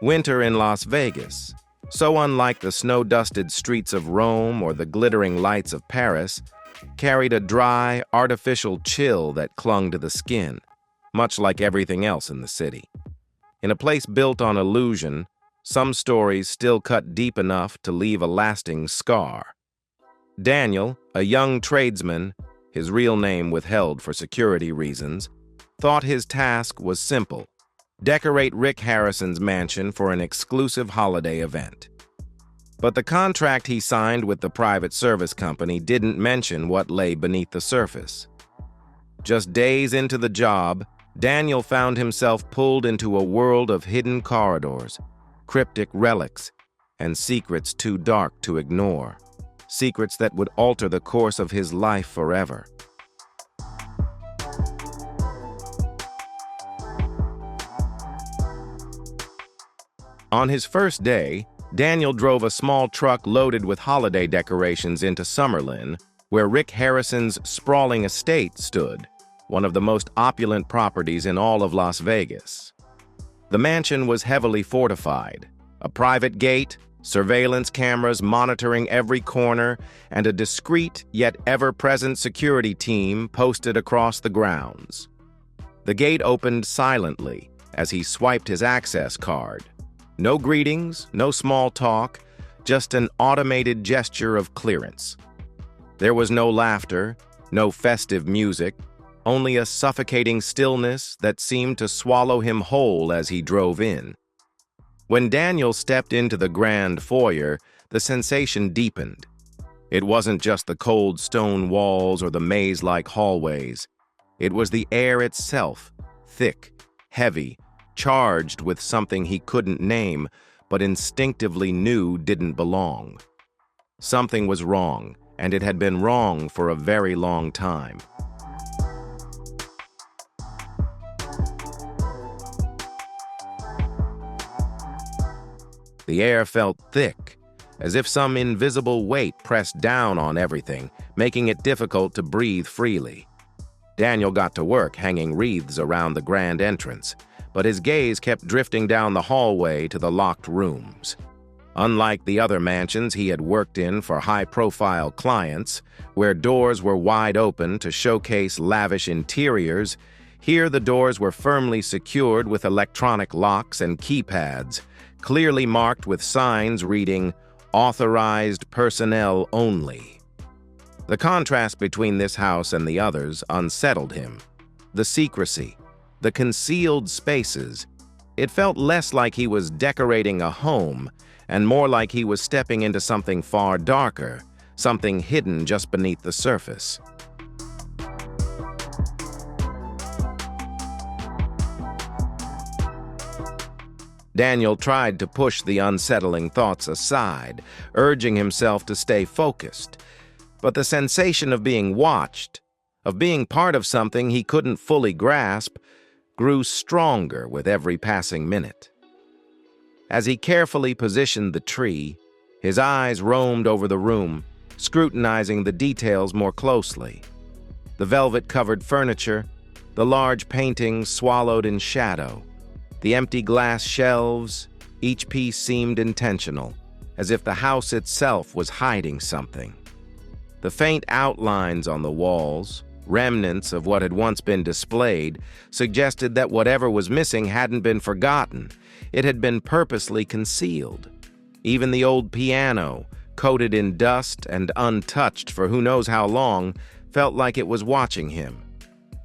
Winter in Las Vegas, so unlike the snow-dusted streets of Rome or the glittering lights of Paris, carried a dry, artificial chill that clung to the skin, much like everything else in the city. In a place built on illusion, some stories still cut deep enough to leave a lasting scar. Daniel, a young tradesman, his real name withheld for security reasons, thought his task was simple: decorate Rick Harrison's mansion for an exclusive holiday event. But the contract he signed with the private service company didn't mention what lay beneath the surface. Just days into the job, Daniel found himself pulled into a world of hidden corridors, cryptic relics, and secrets too dark to ignore. Secrets that would alter the course of his life forever. On his first day, Daniel drove a small truck loaded with holiday decorations into Summerlin, where Rick Harrison's sprawling estate stood, one of the most opulent properties in all of Las Vegas. The mansion was heavily fortified, a private gate, surveillance cameras monitoring every corner, and a discreet yet ever-present security team posted across the grounds. The gate opened silently as he swiped his access card. No greetings, no small talk, just an automated gesture of clearance. There was no laughter, no festive music, only a suffocating stillness that seemed to swallow him whole as he drove in. When Daniel stepped into the grand foyer, the sensation deepened. It wasn't just the cold stone walls or the maze-like hallways. It was the air itself, thick, heavy, charged with something he couldn't name, but instinctively knew didn't belong. Something was wrong, and it had been wrong for a very long time. The air felt thick, as if some invisible weight pressed down on everything, making it difficult to breathe freely. Daniel got to work hanging wreaths around the grand entrance, but his gaze kept drifting down the hallway to the locked rooms. Unlike the other mansions he had worked in for high-profile clients, where doors were wide open to showcase lavish interiors, here the doors were firmly secured with electronic locks and keypads, clearly marked with signs reading, "Authorized personnel only." The contrast between this house and the others unsettled him. The secrecy, the concealed spaces. It felt less like he was decorating a home and more like he was stepping into something far darker, something hidden just beneath the surface. Daniel tried to push the unsettling thoughts aside, urging himself to stay focused. But the sensation of being watched, of being part of something he couldn't fully grasp, grew stronger with every passing minute. As he carefully positioned the tree, his eyes roamed over the room, scrutinizing the details more closely. The velvet-covered furniture, the large paintings swallowed in shadow, the empty glass shelves, each piece seemed intentional, as if the house itself was hiding something. The faint outlines on the walls, remnants of what had once been displayed, suggested that whatever was missing hadn't been forgotten. It had been purposely concealed. Even the old piano, coated in dust and untouched for who knows how long, felt like it was watching him.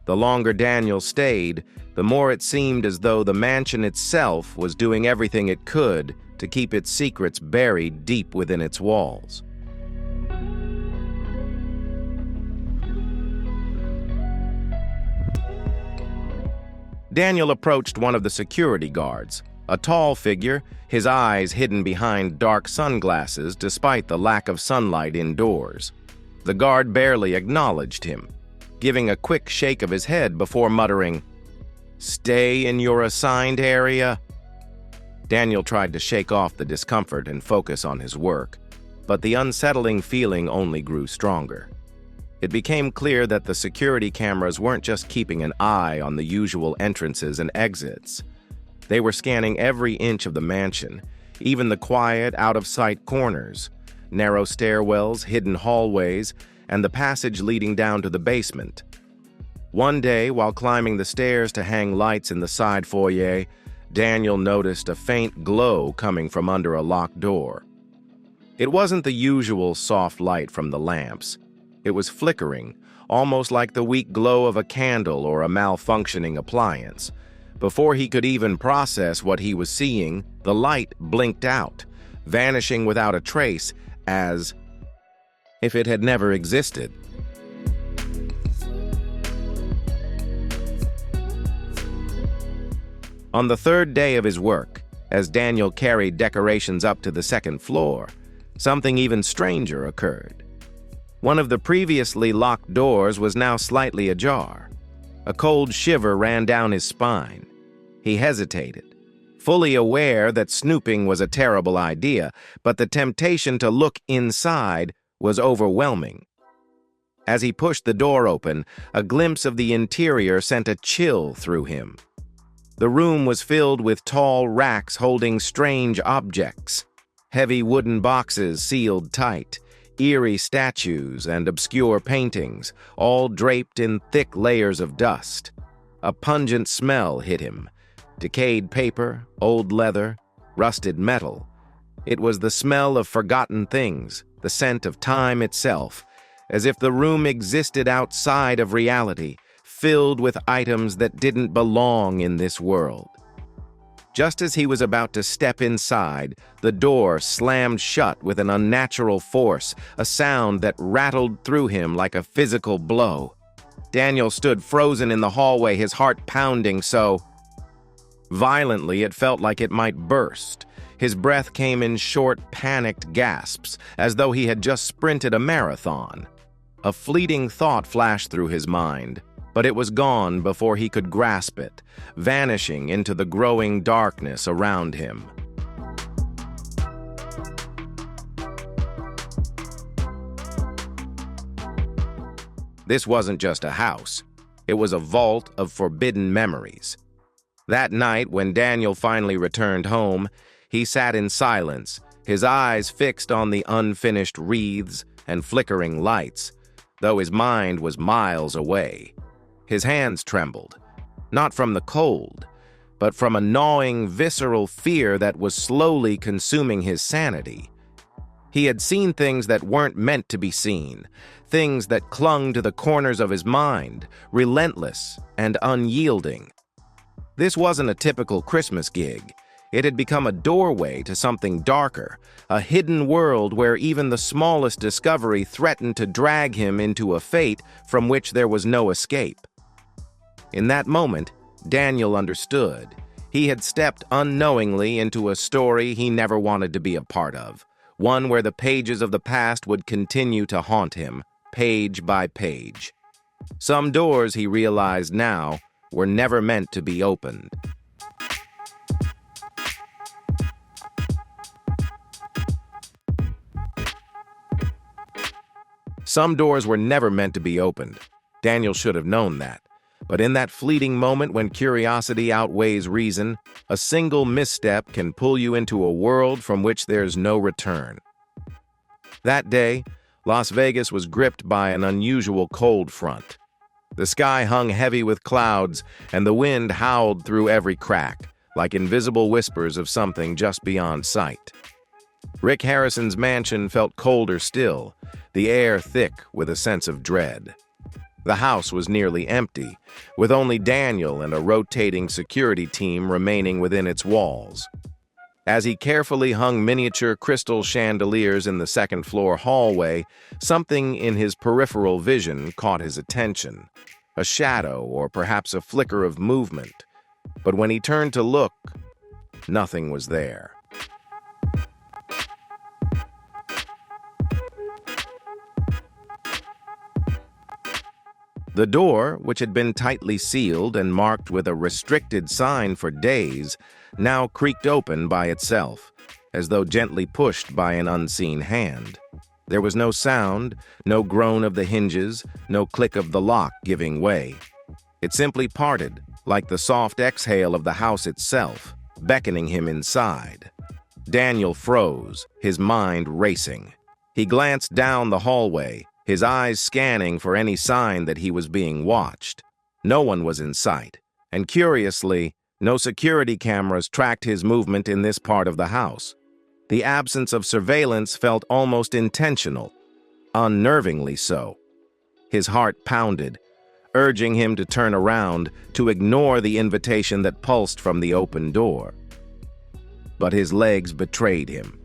The longer Daniel stayed, the more it seemed as though the mansion itself was doing everything it could to keep its secrets buried deep within its walls. Daniel approached one of the security guards, a tall figure, his eyes hidden behind dark sunglasses despite the lack of sunlight indoors. The guard barely acknowledged him, giving a quick shake of his head before muttering, "Stay in your assigned area." Daniel tried to shake off the discomfort and focus on his work, but the unsettling feeling only grew stronger. It became clear that the security cameras weren't just keeping an eye on the usual entrances and exits. They were scanning every inch of the mansion, even the quiet, out-of-sight corners, narrow stairwells, hidden hallways, and the passage leading down to the basement. One day, while climbing the stairs to hang lights in the side foyer, Daniel noticed a faint glow coming from under a locked door. It wasn't the usual soft light from the lamps. It was flickering, almost like the weak glow of a candle or a malfunctioning appliance. Before he could even process what he was seeing, the light blinked out, vanishing without a trace, as if it had never existed. On the third day of his work, as Daniel carried decorations up to the second floor, something even stranger occurred. One of the previously locked doors was now slightly ajar. A cold shiver ran down his spine. He hesitated, fully aware that snooping was a terrible idea, but the temptation to look inside was overwhelming. As he pushed the door open, a glimpse of the interior sent a chill through him. The room was filled with tall racks holding strange objects, heavy wooden boxes sealed tight, eerie statues and obscure paintings, all draped in thick layers of dust. A pungent smell hit him. Decayed paper, old leather, rusted metal. It was the smell of forgotten things, the scent of time itself, as if the room existed outside of reality, filled with items that didn't belong in this world. Just as he was about to step inside, the door slammed shut with an unnatural force, a sound that rattled through him like a physical blow. Daniel stood frozen in the hallway, his heart pounding so violently it felt like it might burst. His breath came in short, panicked gasps, as though he had just sprinted a marathon. A fleeting thought flashed through his mind, but it was gone before he could grasp it, vanishing into the growing darkness around him. This wasn't just a house. It was a vault of forbidden memories. That night, when Daniel finally returned home, he sat in silence, his eyes fixed on the unfinished wreaths and flickering lights, though his mind was miles away. His hands trembled, not from the cold, but from a gnawing, visceral fear that was slowly consuming his sanity. He had seen things that weren't meant to be seen, things that clung to the corners of his mind, relentless and unyielding. This wasn't a typical Christmas gig. It had become a doorway to something darker, a hidden world where even the smallest discovery threatened to drag him into a fate from which there was no escape. In that moment, Daniel understood. He had stepped unknowingly into a story he never wanted to be a part of, one where the pages of the past would continue to haunt him, page by page. Some doors, he realized now, were never meant to be opened. Some doors were never meant to be opened. Daniel should have known that. But in that fleeting moment when curiosity outweighs reason, a single misstep can pull you into a world from which there's no return. That day, Las Vegas was gripped by an unusual cold front. The sky hung heavy with clouds, and the wind howled through every crack, like invisible whispers of something just beyond sight. Rick Harrison's mansion felt colder still, the air thick with a sense of dread. The house was nearly empty, with only Daniel and a rotating security team remaining within its walls. As he carefully hung miniature crystal chandeliers in the second-floor hallway, something in his peripheral vision caught his attention. A shadow, or perhaps a flicker of movement. But when he turned to look, nothing was there. The door, which had been tightly sealed and marked with a restricted sign for days, now creaked open by itself, as though gently pushed by an unseen hand. There was no sound, no groan of the hinges, no click of the lock giving way. It simply parted, like the soft exhale of the house itself, beckoning him inside. Daniel froze, his mind racing. He glanced down the hallway, his eyes scanning for any sign that he was being watched. No one was in sight, and curiously, no security cameras tracked his movement in this part of the house. The absence of surveillance felt almost intentional, unnervingly so. His heart pounded, urging him to turn around, to ignore the invitation that pulsed from the open door. But his legs betrayed him.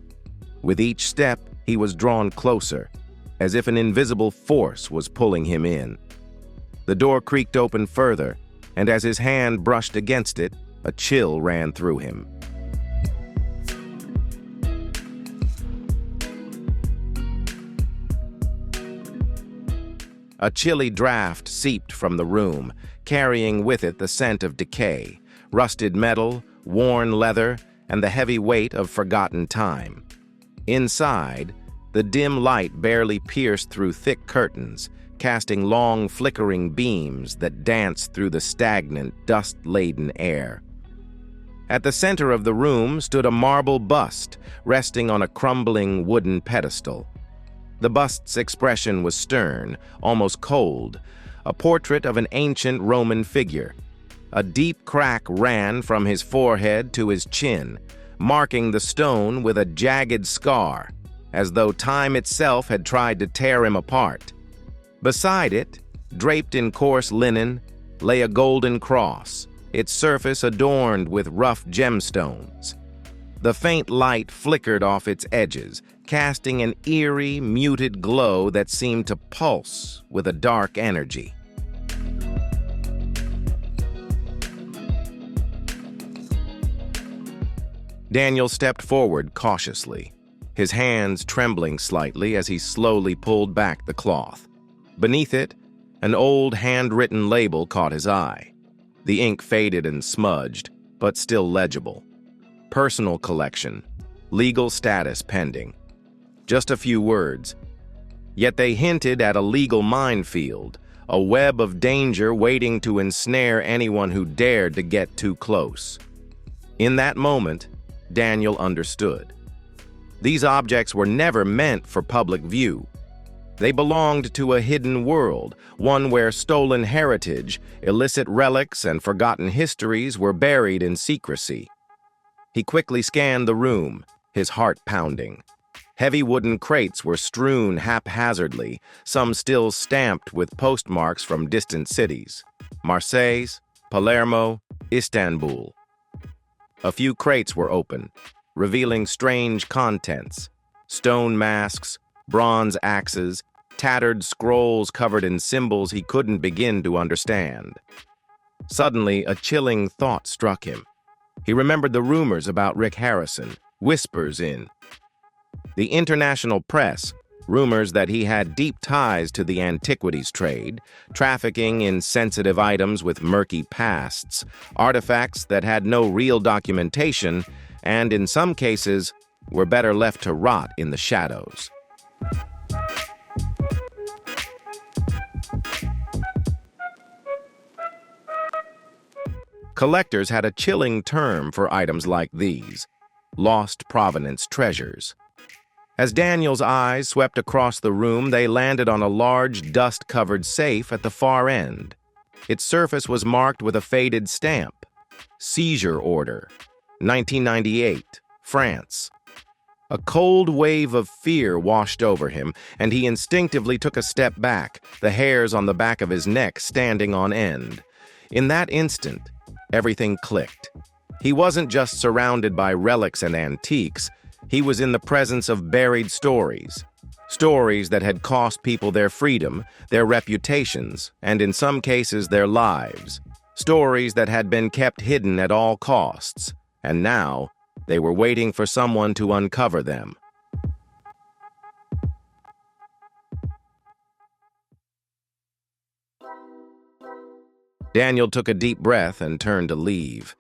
With each step, he was drawn closer, as if an invisible force was pulling him in. The door creaked open further, and as his hand brushed against it, a chill ran through him. A chilly draft seeped from the room, carrying with it the scent of decay, rusted metal, worn leather, and the heavy weight of forgotten time. Inside, the dim light barely pierced through thick curtains, casting long, flickering beams that danced through the stagnant, dust-laden air. At the center of the room stood a marble bust, resting on a crumbling wooden pedestal. The bust's expression was stern, almost cold, a portrait of an ancient Roman figure. A deep crack ran from his forehead to his chin, marking the stone with a jagged scar, as though time itself had tried to tear him apart. Beside it, draped in coarse linen, lay a golden cross, its surface adorned with rough gemstones. The faint light flickered off its edges, casting an eerie, muted glow that seemed to pulse with a dark energy. Daniel stepped forward cautiously, his hands trembling slightly as he slowly pulled back the cloth. Beneath it, an old handwritten label caught his eye. The ink faded and smudged, but still legible. Personal collection, legal status pending. Just a few words. Yet they hinted at a legal minefield, a web of danger waiting to ensnare anyone who dared to get too close. In that moment, Daniel understood. These objects were never meant for public view. They belonged to a hidden world, one where stolen heritage, illicit relics, and forgotten histories were buried in secrecy. He quickly scanned the room, his heart pounding. Heavy wooden crates were strewn haphazardly, some still stamped with postmarks from distant cities: Marseille, Palermo, Istanbul. A few crates were open, revealing strange contents: stone masks, bronze axes, tattered scrolls covered in symbols he couldn't begin to understand. Suddenly, a chilling thought struck him. He remembered the rumors about Rick Harrison, whispers in the international press, rumors that he had deep ties to the antiquities trade, trafficking in sensitive items with murky pasts, artifacts that had no real documentation, and in some cases were better left to rot in the shadows. Collectors had a chilling term for items like these: lost provenance treasures. As Daniel's eyes swept across the room, they landed on a large, dust-covered safe at the far end. Its surface was marked with a faded stamp: Seizure Order, 1998, France. A cold wave of fear washed over him, and he instinctively took a step back, the hairs on the back of his neck standing on end. In that instant, everything clicked. He wasn't just surrounded by relics and antiques. He was in the presence of buried stories. Stories that had cost people their freedom, their reputations, and in some cases their lives. Stories that had been kept hidden at all costs, and now they were waiting for someone to uncover them. Daniel took a deep breath and turned to leave.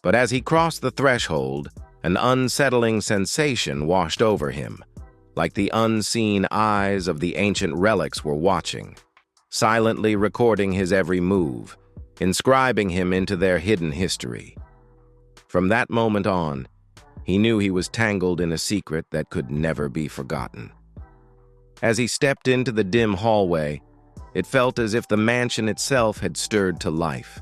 But as he crossed the threshold, an unsettling sensation washed over him. like the unseen eyes of the ancient relics were watching, silently recording his every move, inscribing him into their hidden history. From that moment on, he knew he was tangled in a secret that could never be forgotten. As he stepped into the dim hallway, it felt as if the mansion itself had stirred to life.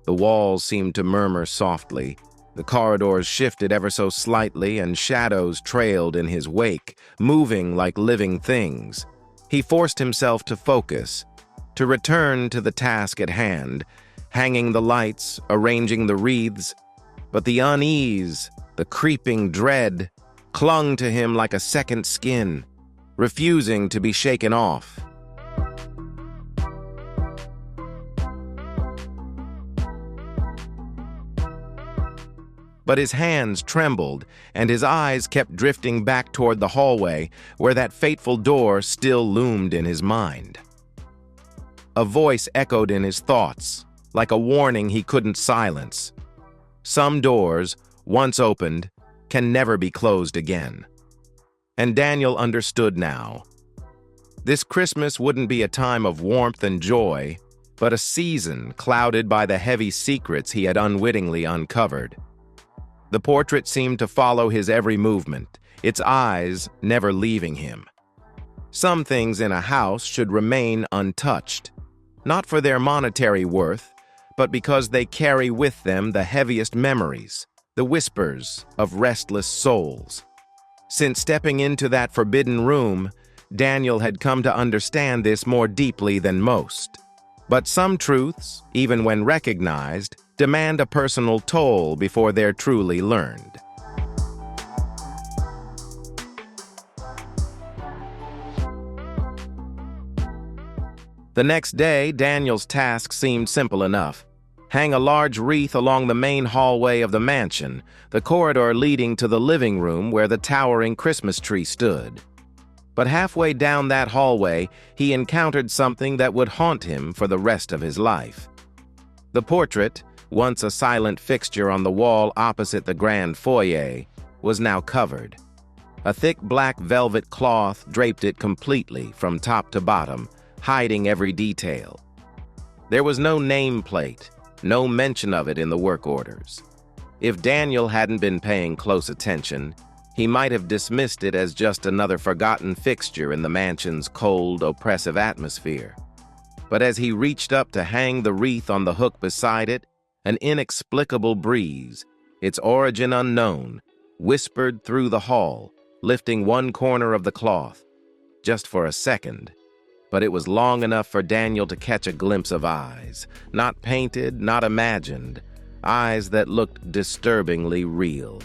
The walls seemed to murmur softly, the corridors shifted ever so slightly, and shadows trailed in his wake, moving like living things. He forced himself to focus, to return to the task at hand, hanging the lights, arranging the wreaths, but the unease, the creeping dread, clung to him like a second skin, refusing to be shaken off. But his hands trembled, and his eyes kept drifting back toward the hallway, where that fateful door still loomed in his mind. A voice echoed in his thoughts, like a warning he couldn't silence. Some doors, once opened, can never be closed again. And Daniel understood now. This Christmas wouldn't be a time of warmth and joy, but a season clouded by the heavy secrets he had unwittingly uncovered. The portrait seemed to follow his every movement, its eyes never leaving him. Some things in a house should remain untouched, not for their monetary worth, but because they carry with them the heaviest memories, the whispers of restless souls. Since stepping into that forbidden room, Daniel had come to understand this more deeply than most. But some truths, even when recognized, demand a personal toll before they're truly learned. The next day, Daniel's task seemed simple enough. Hang a large wreath along the main hallway of the mansion, the corridor leading to the living room where the towering Christmas tree stood. But halfway down that hallway, he encountered something that would haunt him for the rest of his life. The portrait, once a silent fixture on the wall opposite the grand foyer, was now covered. A thick black velvet cloth draped it completely from top to bottom, hiding every detail. There was no nameplate, no mention of it in the work orders. If Daniel hadn't been paying close attention, he might have dismissed it as just another forgotten fixture in the mansion's cold, oppressive atmosphere. But as he reached up to hang the wreath on the hook beside it, an inexplicable breeze, its origin unknown, whispered through the hall, lifting one corner of the cloth. Just for a second, but it was long enough for Daniel to catch a glimpse of eyes, not painted, not imagined, eyes that looked disturbingly real.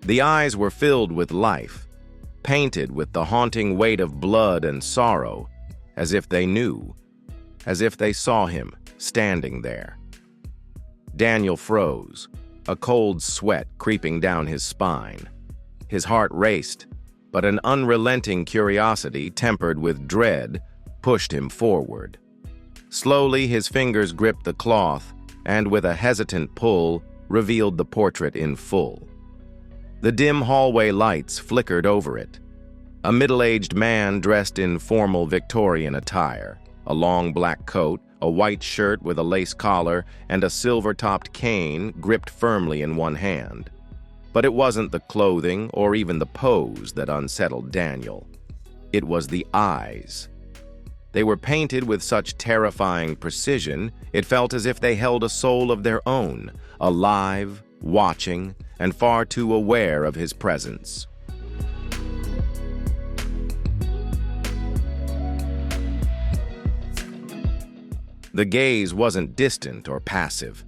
The eyes were filled with life, painted with the haunting weight of blood and sorrow, as if they knew, as if they saw him standing there. Daniel froze, a cold sweat creeping down his spine. His heart raced, but an unrelenting curiosity tempered with dread pushed him forward. Slowly, his fingers gripped the cloth and, with a hesitant pull, revealed the portrait in full. The dim hallway lights flickered over it. A middle-aged man dressed in formal Victorian attire, a long black coat, a white shirt with a lace collar, and a silver-topped cane gripped firmly in one hand. But it wasn't the clothing or even the pose that unsettled Daniel. It was the eyes. They were painted with such terrifying precision, it felt as if they held a soul of their own, alive, watching, and far too aware of his presence. The gaze wasn't distant or passive.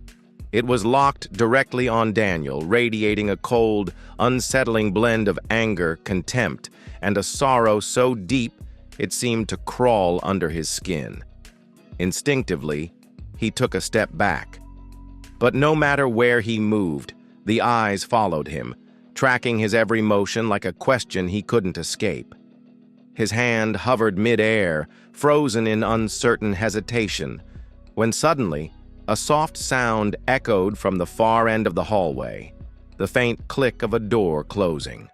It was locked directly on Daniel, radiating a cold, unsettling blend of anger, contempt, and a sorrow so deep it seemed to crawl under his skin. Instinctively, he took a step back. But no matter where he moved, the eyes followed him, tracking his every motion like a question he couldn't escape. His hand hovered mid-air, frozen in uncertain hesitation, when suddenly, a soft sound echoed from the far end of the hallway, the faint click of a door closing.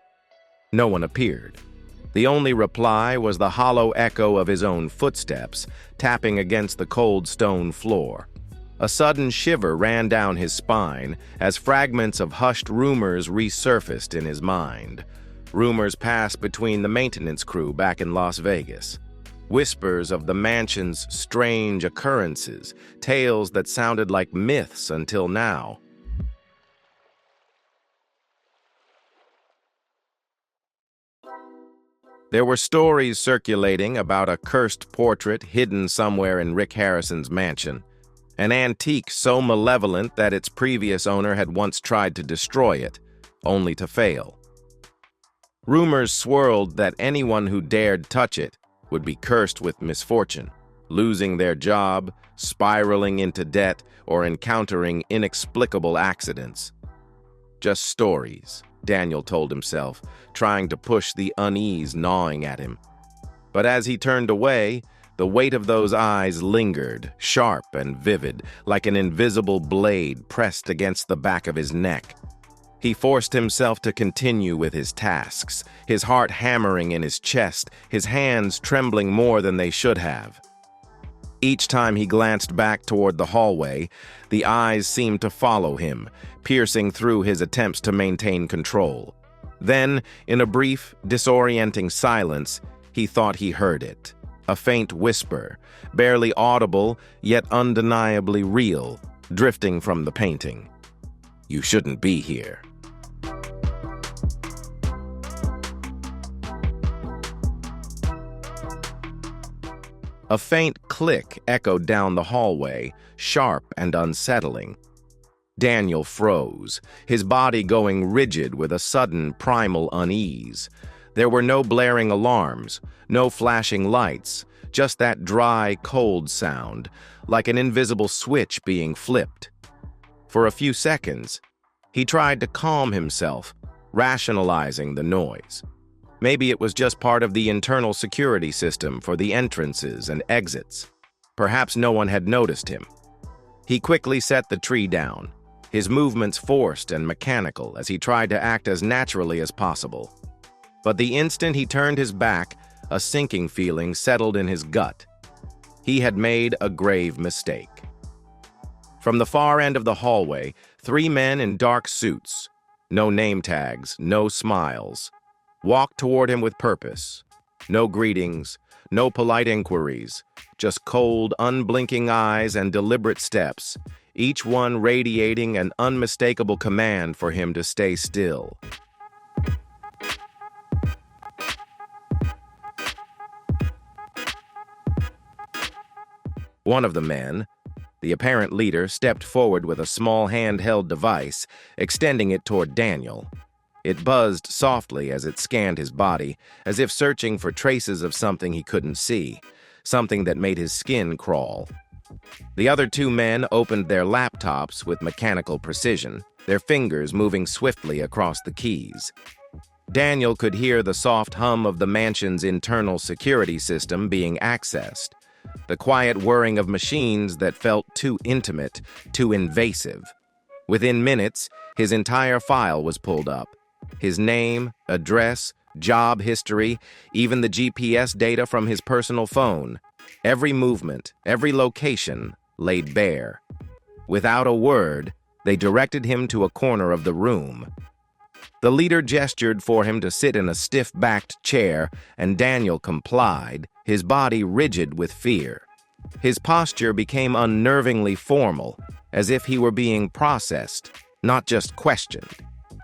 No one appeared. The only reply was the hollow echo of his own footsteps, tapping against the cold stone floor. A sudden shiver ran down his spine as fragments of hushed rumors resurfaced in his mind. Rumors passed between the maintenance crew back in Las Vegas. Whispers of the mansion's strange occurrences, tales that sounded like myths until now. There were stories circulating about a cursed portrait hidden somewhere in Rick Harrison's mansion, an antique so malevolent that its previous owner had once tried to destroy it, only to fail. Rumors swirled that anyone who dared touch it would be cursed with misfortune, losing their job, spiraling into debt, or encountering inexplicable accidents. Just stories, Daniel told himself, trying to push the unease gnawing at him. But as he turned away, the weight of those eyes lingered, sharp and vivid, like an invisible blade pressed against the back of his neck. He forced himself to continue with his tasks, his heart hammering in his chest, his hands trembling more than they should have. Each time he glanced back toward the hallway, the eyes seemed to follow him, piercing through his attempts to maintain control. Then, in a brief, disorienting silence, he thought he heard it. A faint whisper, barely audible, yet undeniably real, drifting from the painting. "You shouldn't be here." A faint click echoed down the hallway, sharp and unsettling. Daniel froze, his body going rigid with a sudden primal unease. There were no blaring alarms, no flashing lights, just that dry, cold sound, like an invisible switch being flipped. For a few seconds, he tried to calm himself, rationalizing the noise. Maybe it was just part of the internal security system for the entrances and exits. Perhaps no one had noticed him. He quickly set the tree down, his movements forced and mechanical as he tried to act as naturally as possible. But the instant he turned his back, a sinking feeling settled in his gut. He had made a grave mistake. From the far end of the hallway, 3 men in dark suits, no name tags, no smiles, walked toward him with purpose. No greetings, no polite inquiries, just cold, unblinking eyes and deliberate steps, each one radiating an unmistakable command for him to stay still. One of the men, the apparent leader, stepped forward with a small handheld device, extending it toward Daniel. It buzzed softly as it scanned his body, as if searching for traces of something he couldn't see, something that made his skin crawl. The other 2 men opened their laptops with mechanical precision, their fingers moving swiftly across the keys. Daniel could hear the soft hum of the mansion's internal security system being accessed, the quiet whirring of machines that felt too intimate, too invasive. Within minutes, his entire file was pulled up. His name, address, job history, even the GPS data from his personal phone. Every movement, every location laid bare. Without a word, they directed him to a corner of the room. The leader gestured for him to sit in a stiff-backed chair, and Daniel complied, his body rigid with fear. His posture became unnervingly formal, as if he were being processed, not just questioned.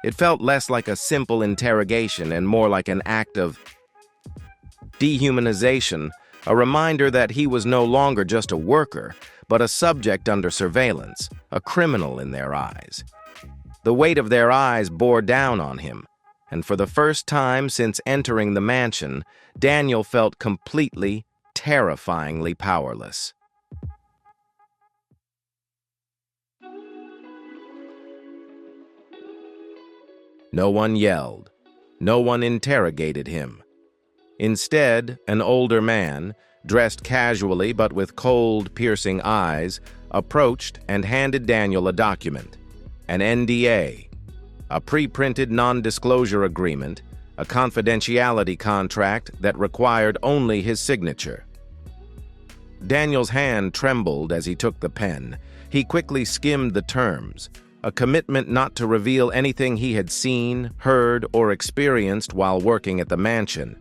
It felt less like a simple interrogation and more like an act of dehumanization, a reminder that he was no longer just a worker, but a subject under surveillance, a criminal in their eyes. The weight of their eyes bore down on him, and for the first time since entering the mansion, Daniel felt completely, terrifyingly powerless. No one yelled. No one interrogated him. Instead, an older man, dressed casually but with cold, piercing eyes, approached and handed Daniel a document, an NDA, a pre-printed non-disclosure agreement, a confidentiality contract that required only his signature. Daniel's hand trembled as he took the pen. He quickly skimmed the terms, a commitment not to reveal anything he had seen, heard, or experienced while working at the mansion.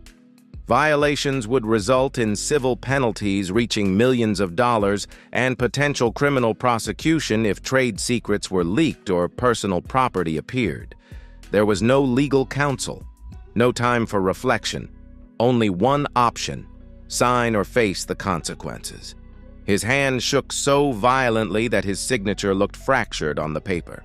Violations would result in civil penalties reaching millions of dollars and potential criminal prosecution if trade secrets were leaked or personal property appeared. There was no legal counsel, no time for reflection, only one option: sign or face the consequences. His hand shook so violently that his signature looked fractured on the paper.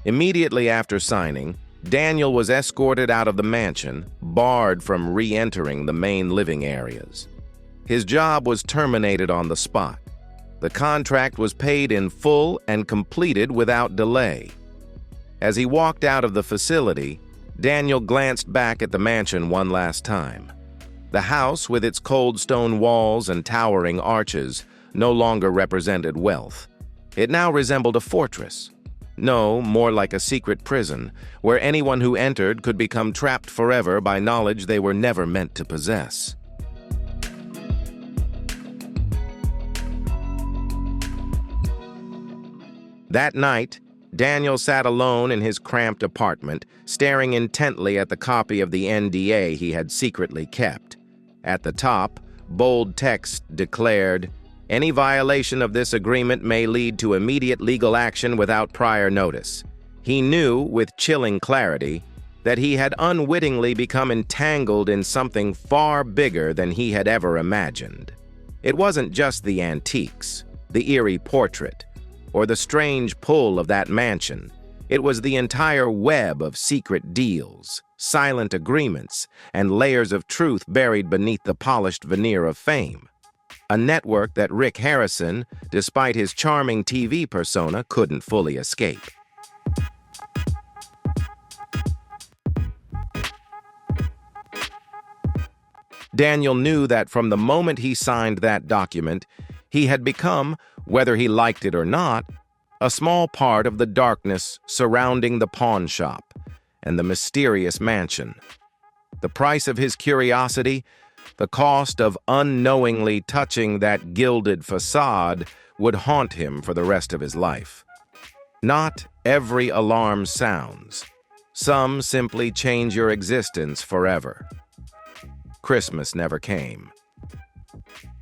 Immediately after signing, Daniel was escorted out of the mansion, barred from re-entering the main living areas. His job was terminated on the spot. The contract was paid in full and completed without delay. As he walked out of the facility, Daniel glanced back at the mansion one last time. The house, with its cold stone walls and towering arches, no longer represented wealth. It now resembled a fortress. No, more like a secret prison, where anyone who entered could become trapped forever by knowledge they were never meant to possess. That night, Daniel sat alone in his cramped apartment, staring intently at the copy of the NDA he had secretly kept. At the top, bold text declared, "Any violation of this agreement may lead to immediate legal action without prior notice." He knew, with chilling clarity, that he had unwittingly become entangled in something far bigger than he had ever imagined. It wasn't just the antiques, the eerie portrait, or the strange pull of that mansion. It was the entire web of secret deals, silent agreements, and layers of truth buried beneath the polished veneer of fame. A network that Rick Harrison, despite his charming TV persona, couldn't fully escape. Daniel knew that from the moment he signed that document, he had become, whether he liked it or not, a small part of the darkness surrounding the pawn shop and the mysterious mansion. The price of his curiosity, the cost of unknowingly touching that gilded facade, would haunt him for the rest of his life. Not every alarm sounds. Some simply change your existence forever. Christmas never came.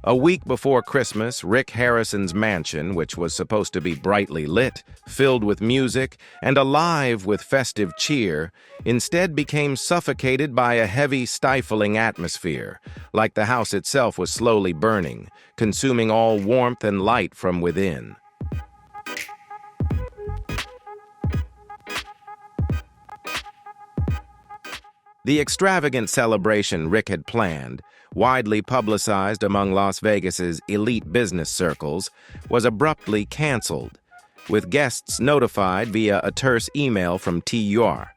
A week before Christmas, Rick Harrison's mansion, which was supposed to be brightly lit, filled with music, and alive with festive cheer, instead became suffocated by a heavy, stifling atmosphere, like the house itself was slowly burning, consuming all warmth and light from within. The extravagant celebration Rick had planned, widely publicized among Las Vegas's elite business circles, was abruptly canceled, with guests notified via a terse email from TUR.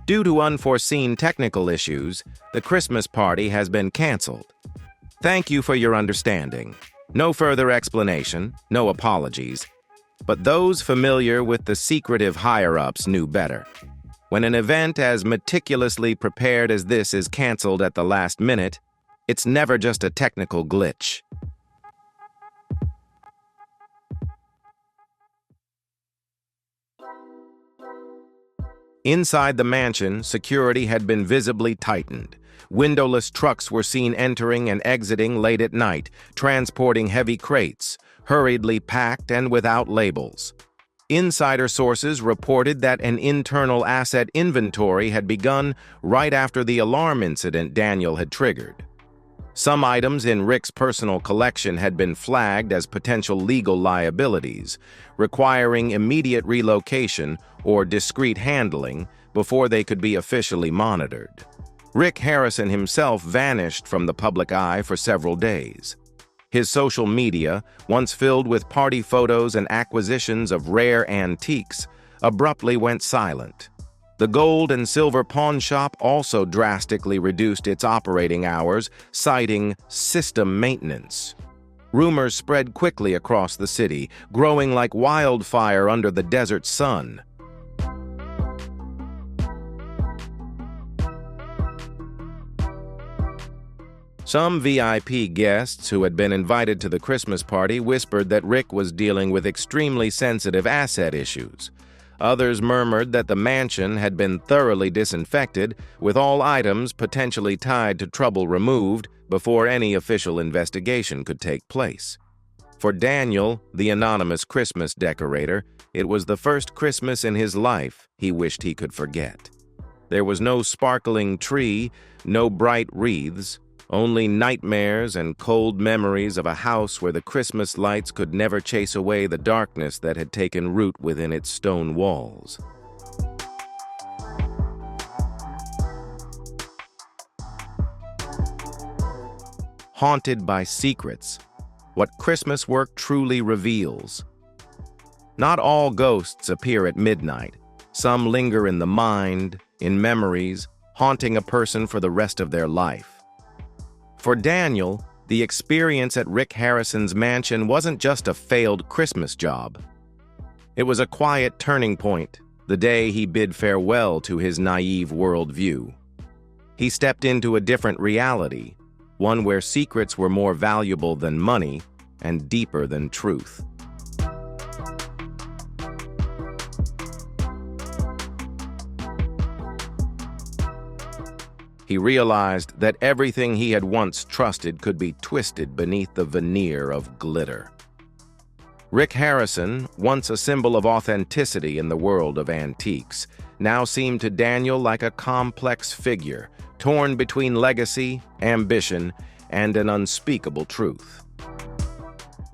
Due to unforeseen technical issues, the Christmas party has been canceled. Thank you for your understanding. No further explanation, no apologies. But those familiar with the secretive higher-ups knew better. When an event as meticulously prepared as this is canceled at the last minute, it's never just a technical glitch. Inside the mansion, security had been visibly tightened. Windowless trucks were seen entering and exiting late at night, transporting heavy crates, hurriedly packed and without labels. Insider sources reported that an internal asset inventory had begun right after the alarm incident Daniel had triggered. Some items in Rick's personal collection had been flagged as potential legal liabilities, requiring immediate relocation or discreet handling before they could be officially monitored. Rick Harrison himself vanished from the public eye for several days. His social media, once filled with party photos and acquisitions of rare antiques, abruptly went silent. The gold and silver pawn shop also drastically reduced its operating hours, citing system maintenance. Rumors spread quickly across the city, growing like wildfire under the desert sun. Some VIP guests who had been invited to the Christmas party whispered that Rick was dealing with extremely sensitive asset issues. Others murmured that the mansion had been thoroughly disinfected, with all items potentially tied to trouble removed before any official investigation could take place. For Daniel, the anonymous Christmas decorator, it was the first Christmas in his life he wished he could forget. There was no sparkling tree, no bright wreaths, only nightmares and cold memories of a house where the Christmas lights could never chase away the darkness that had taken root within its stone walls. Haunted by secrets, what Christmas work truly reveals. Not all ghosts appear at midnight. Some linger in the mind, in memories, haunting a person for the rest of their life. For Daniel, the experience at Rick Harrison's mansion wasn't just a failed Christmas job. It was a quiet turning point, the day he bid farewell to his naive worldview. He stepped into a different reality, one where secrets were more valuable than money and deeper than truth. He realized that everything he had once trusted could be twisted beneath the veneer of glitter. Rick Harrison, once a symbol of authenticity in the world of antiques, now seemed to Daniel like a complex figure, torn between legacy, ambition, and an unspeakable truth.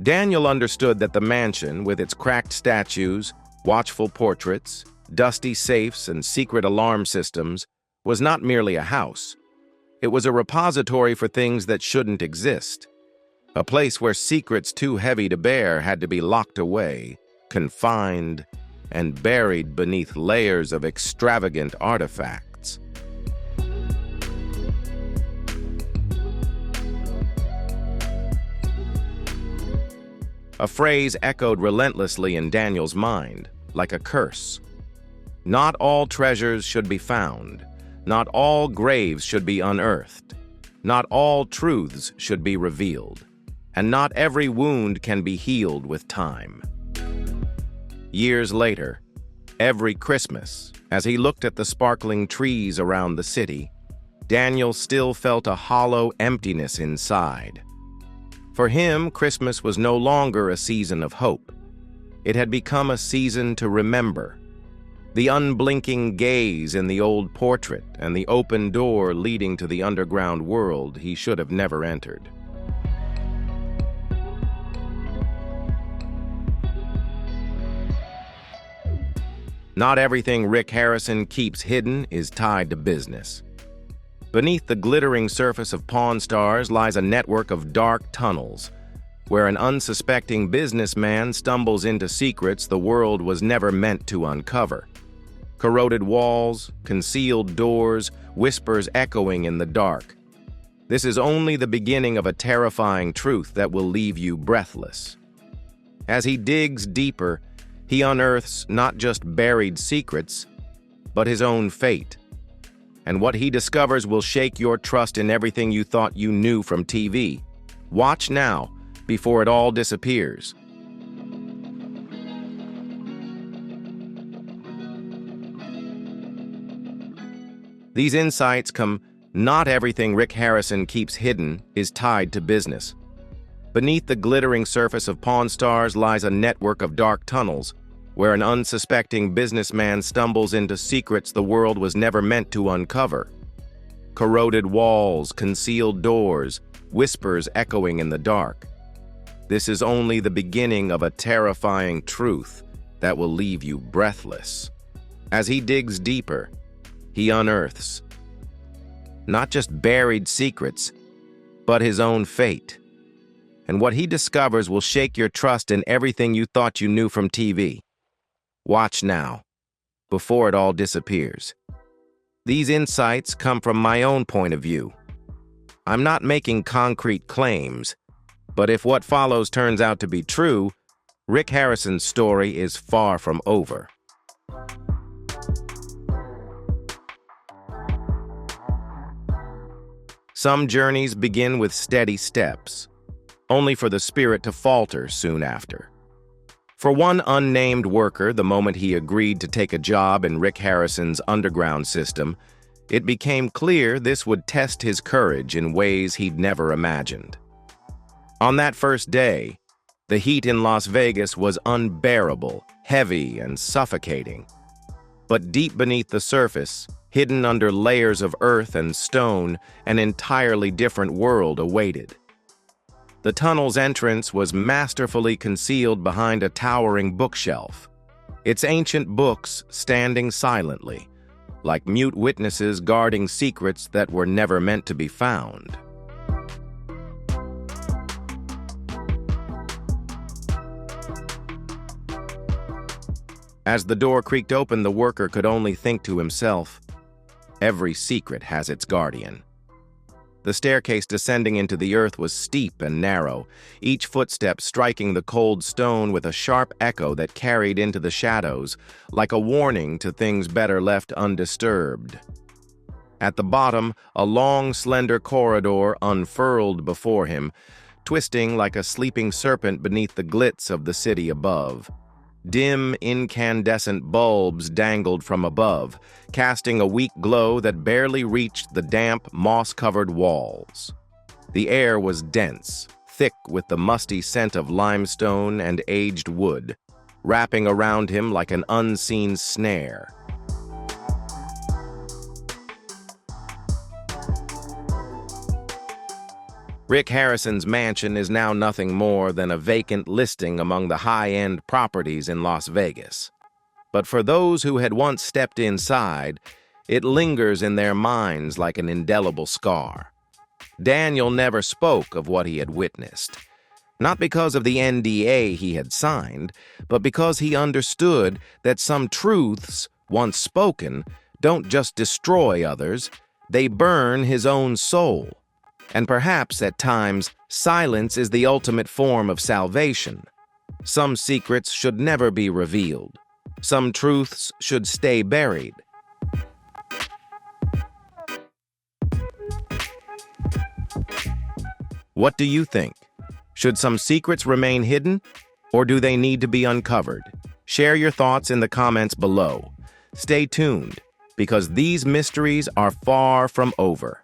Daniel understood that the mansion, with its cracked statues, watchful portraits, dusty safes, and secret alarm systems, was not merely a house. It was a repository for things that shouldn't exist. A place where secrets too heavy to bear had to be locked away, confined, and buried beneath layers of extravagant artifacts. A phrase echoed relentlessly in Daniel's mind, like a curse. Not all treasures should be found. Not all graves should be unearthed. Not all truths should be revealed. And not every wound can be healed with time. Years later, every Christmas, as he looked at the sparkling trees around the city, Daniel still felt a hollow emptiness inside. For him, Christmas was no longer a season of hope. It had become a season to remember. The unblinking gaze in the old portrait and the open door leading to the underground world he should have never entered. Not everything Rick Harrison keeps hidden is tied to business. Beneath the glittering surface of Pawn Stars lies a network of dark tunnels, where an unsuspecting businessman stumbles into secrets the world was never meant to uncover. Corroded walls, concealed doors, whispers echoing in the dark. This is only the beginning of a terrifying truth that will leave you breathless. As he digs deeper, he unearths not just buried secrets, but his own fate. And what he discovers will shake your trust in everything you thought you knew from TV. Watch now, before it all disappears. These insights come, not everything Rick Harrison keeps hidden is tied to business. Beneath the glittering surface of Pawn Stars lies a network of dark tunnels, where an unsuspecting businessman stumbles into secrets the world was never meant to uncover. Corroded walls, concealed doors, whispers echoing in the dark. This is only the beginning of a terrifying truth that will leave you breathless. As he digs deeper, he unearths not just buried secrets, but his own fate. And what he discovers will shake your trust in everything you thought you knew from TV. Watch now. before it all disappears. These insights come from my own point of view. I'm not making concrete claims, but if what follows turns out to be true, Rick Harrison's story is far from over. Some journeys begin with steady steps, only for the spirit to falter soon after. For one unnamed worker, the moment he agreed to take a job in Rick Harrison's underground system, it became clear this would test his courage in ways he'd never imagined. On that first day, the heat in Las Vegas was unbearable, heavy, and suffocating. But deep beneath the surface, hidden under layers of earth and stone, an entirely different world awaited. The tunnel's entrance was masterfully concealed behind a towering bookshelf, its ancient books standing silently, like mute witnesses guarding secrets that were never meant to be found. As the door creaked open, the worker could only think to himself, "Every secret has its guardian." The staircase descending into the earth was steep and narrow, each footstep striking the cold stone with a sharp echo that carried into the shadows, like a warning to things better left undisturbed. At the bottom, a long, slender corridor unfurled before him, twisting like a sleeping serpent beneath the glitz of the city above. Dim, incandescent bulbs dangled from above, casting a weak glow that barely reached the damp, moss-covered walls. The air was dense, thick with the musty scent of limestone and aged wood, wrapping around him like an unseen snare. Rick Harrison's mansion is now nothing more than a vacant listing among the high-end properties in Las Vegas. But for those who had once stepped inside, it lingers in their minds like an indelible scar. Daniel never spoke of what he had witnessed, not because of the NDA he had signed, but because he understood that some truths, once spoken, don't just destroy others, they burn his own soul. And perhaps, at times, silence is the ultimate form of salvation. Some secrets should never be revealed. Some truths should stay buried. What do you think? Should some secrets remain hidden, or do they need to be uncovered? Share your thoughts in the comments below. Stay tuned, because these mysteries are far from over.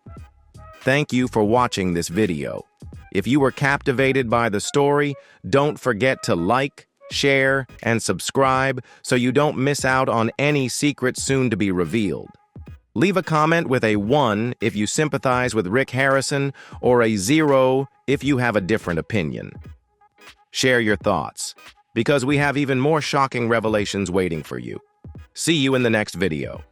Thank you for watching this video. If you were captivated by the story, don't forget to like, share, and subscribe so you don't miss out on any secrets soon to be revealed. Leave a comment with a 1 if you sympathize with Rick Harrison, or a 0 if you have a different opinion. Share your thoughts, because we have even more shocking revelations waiting for you. See you in the next video.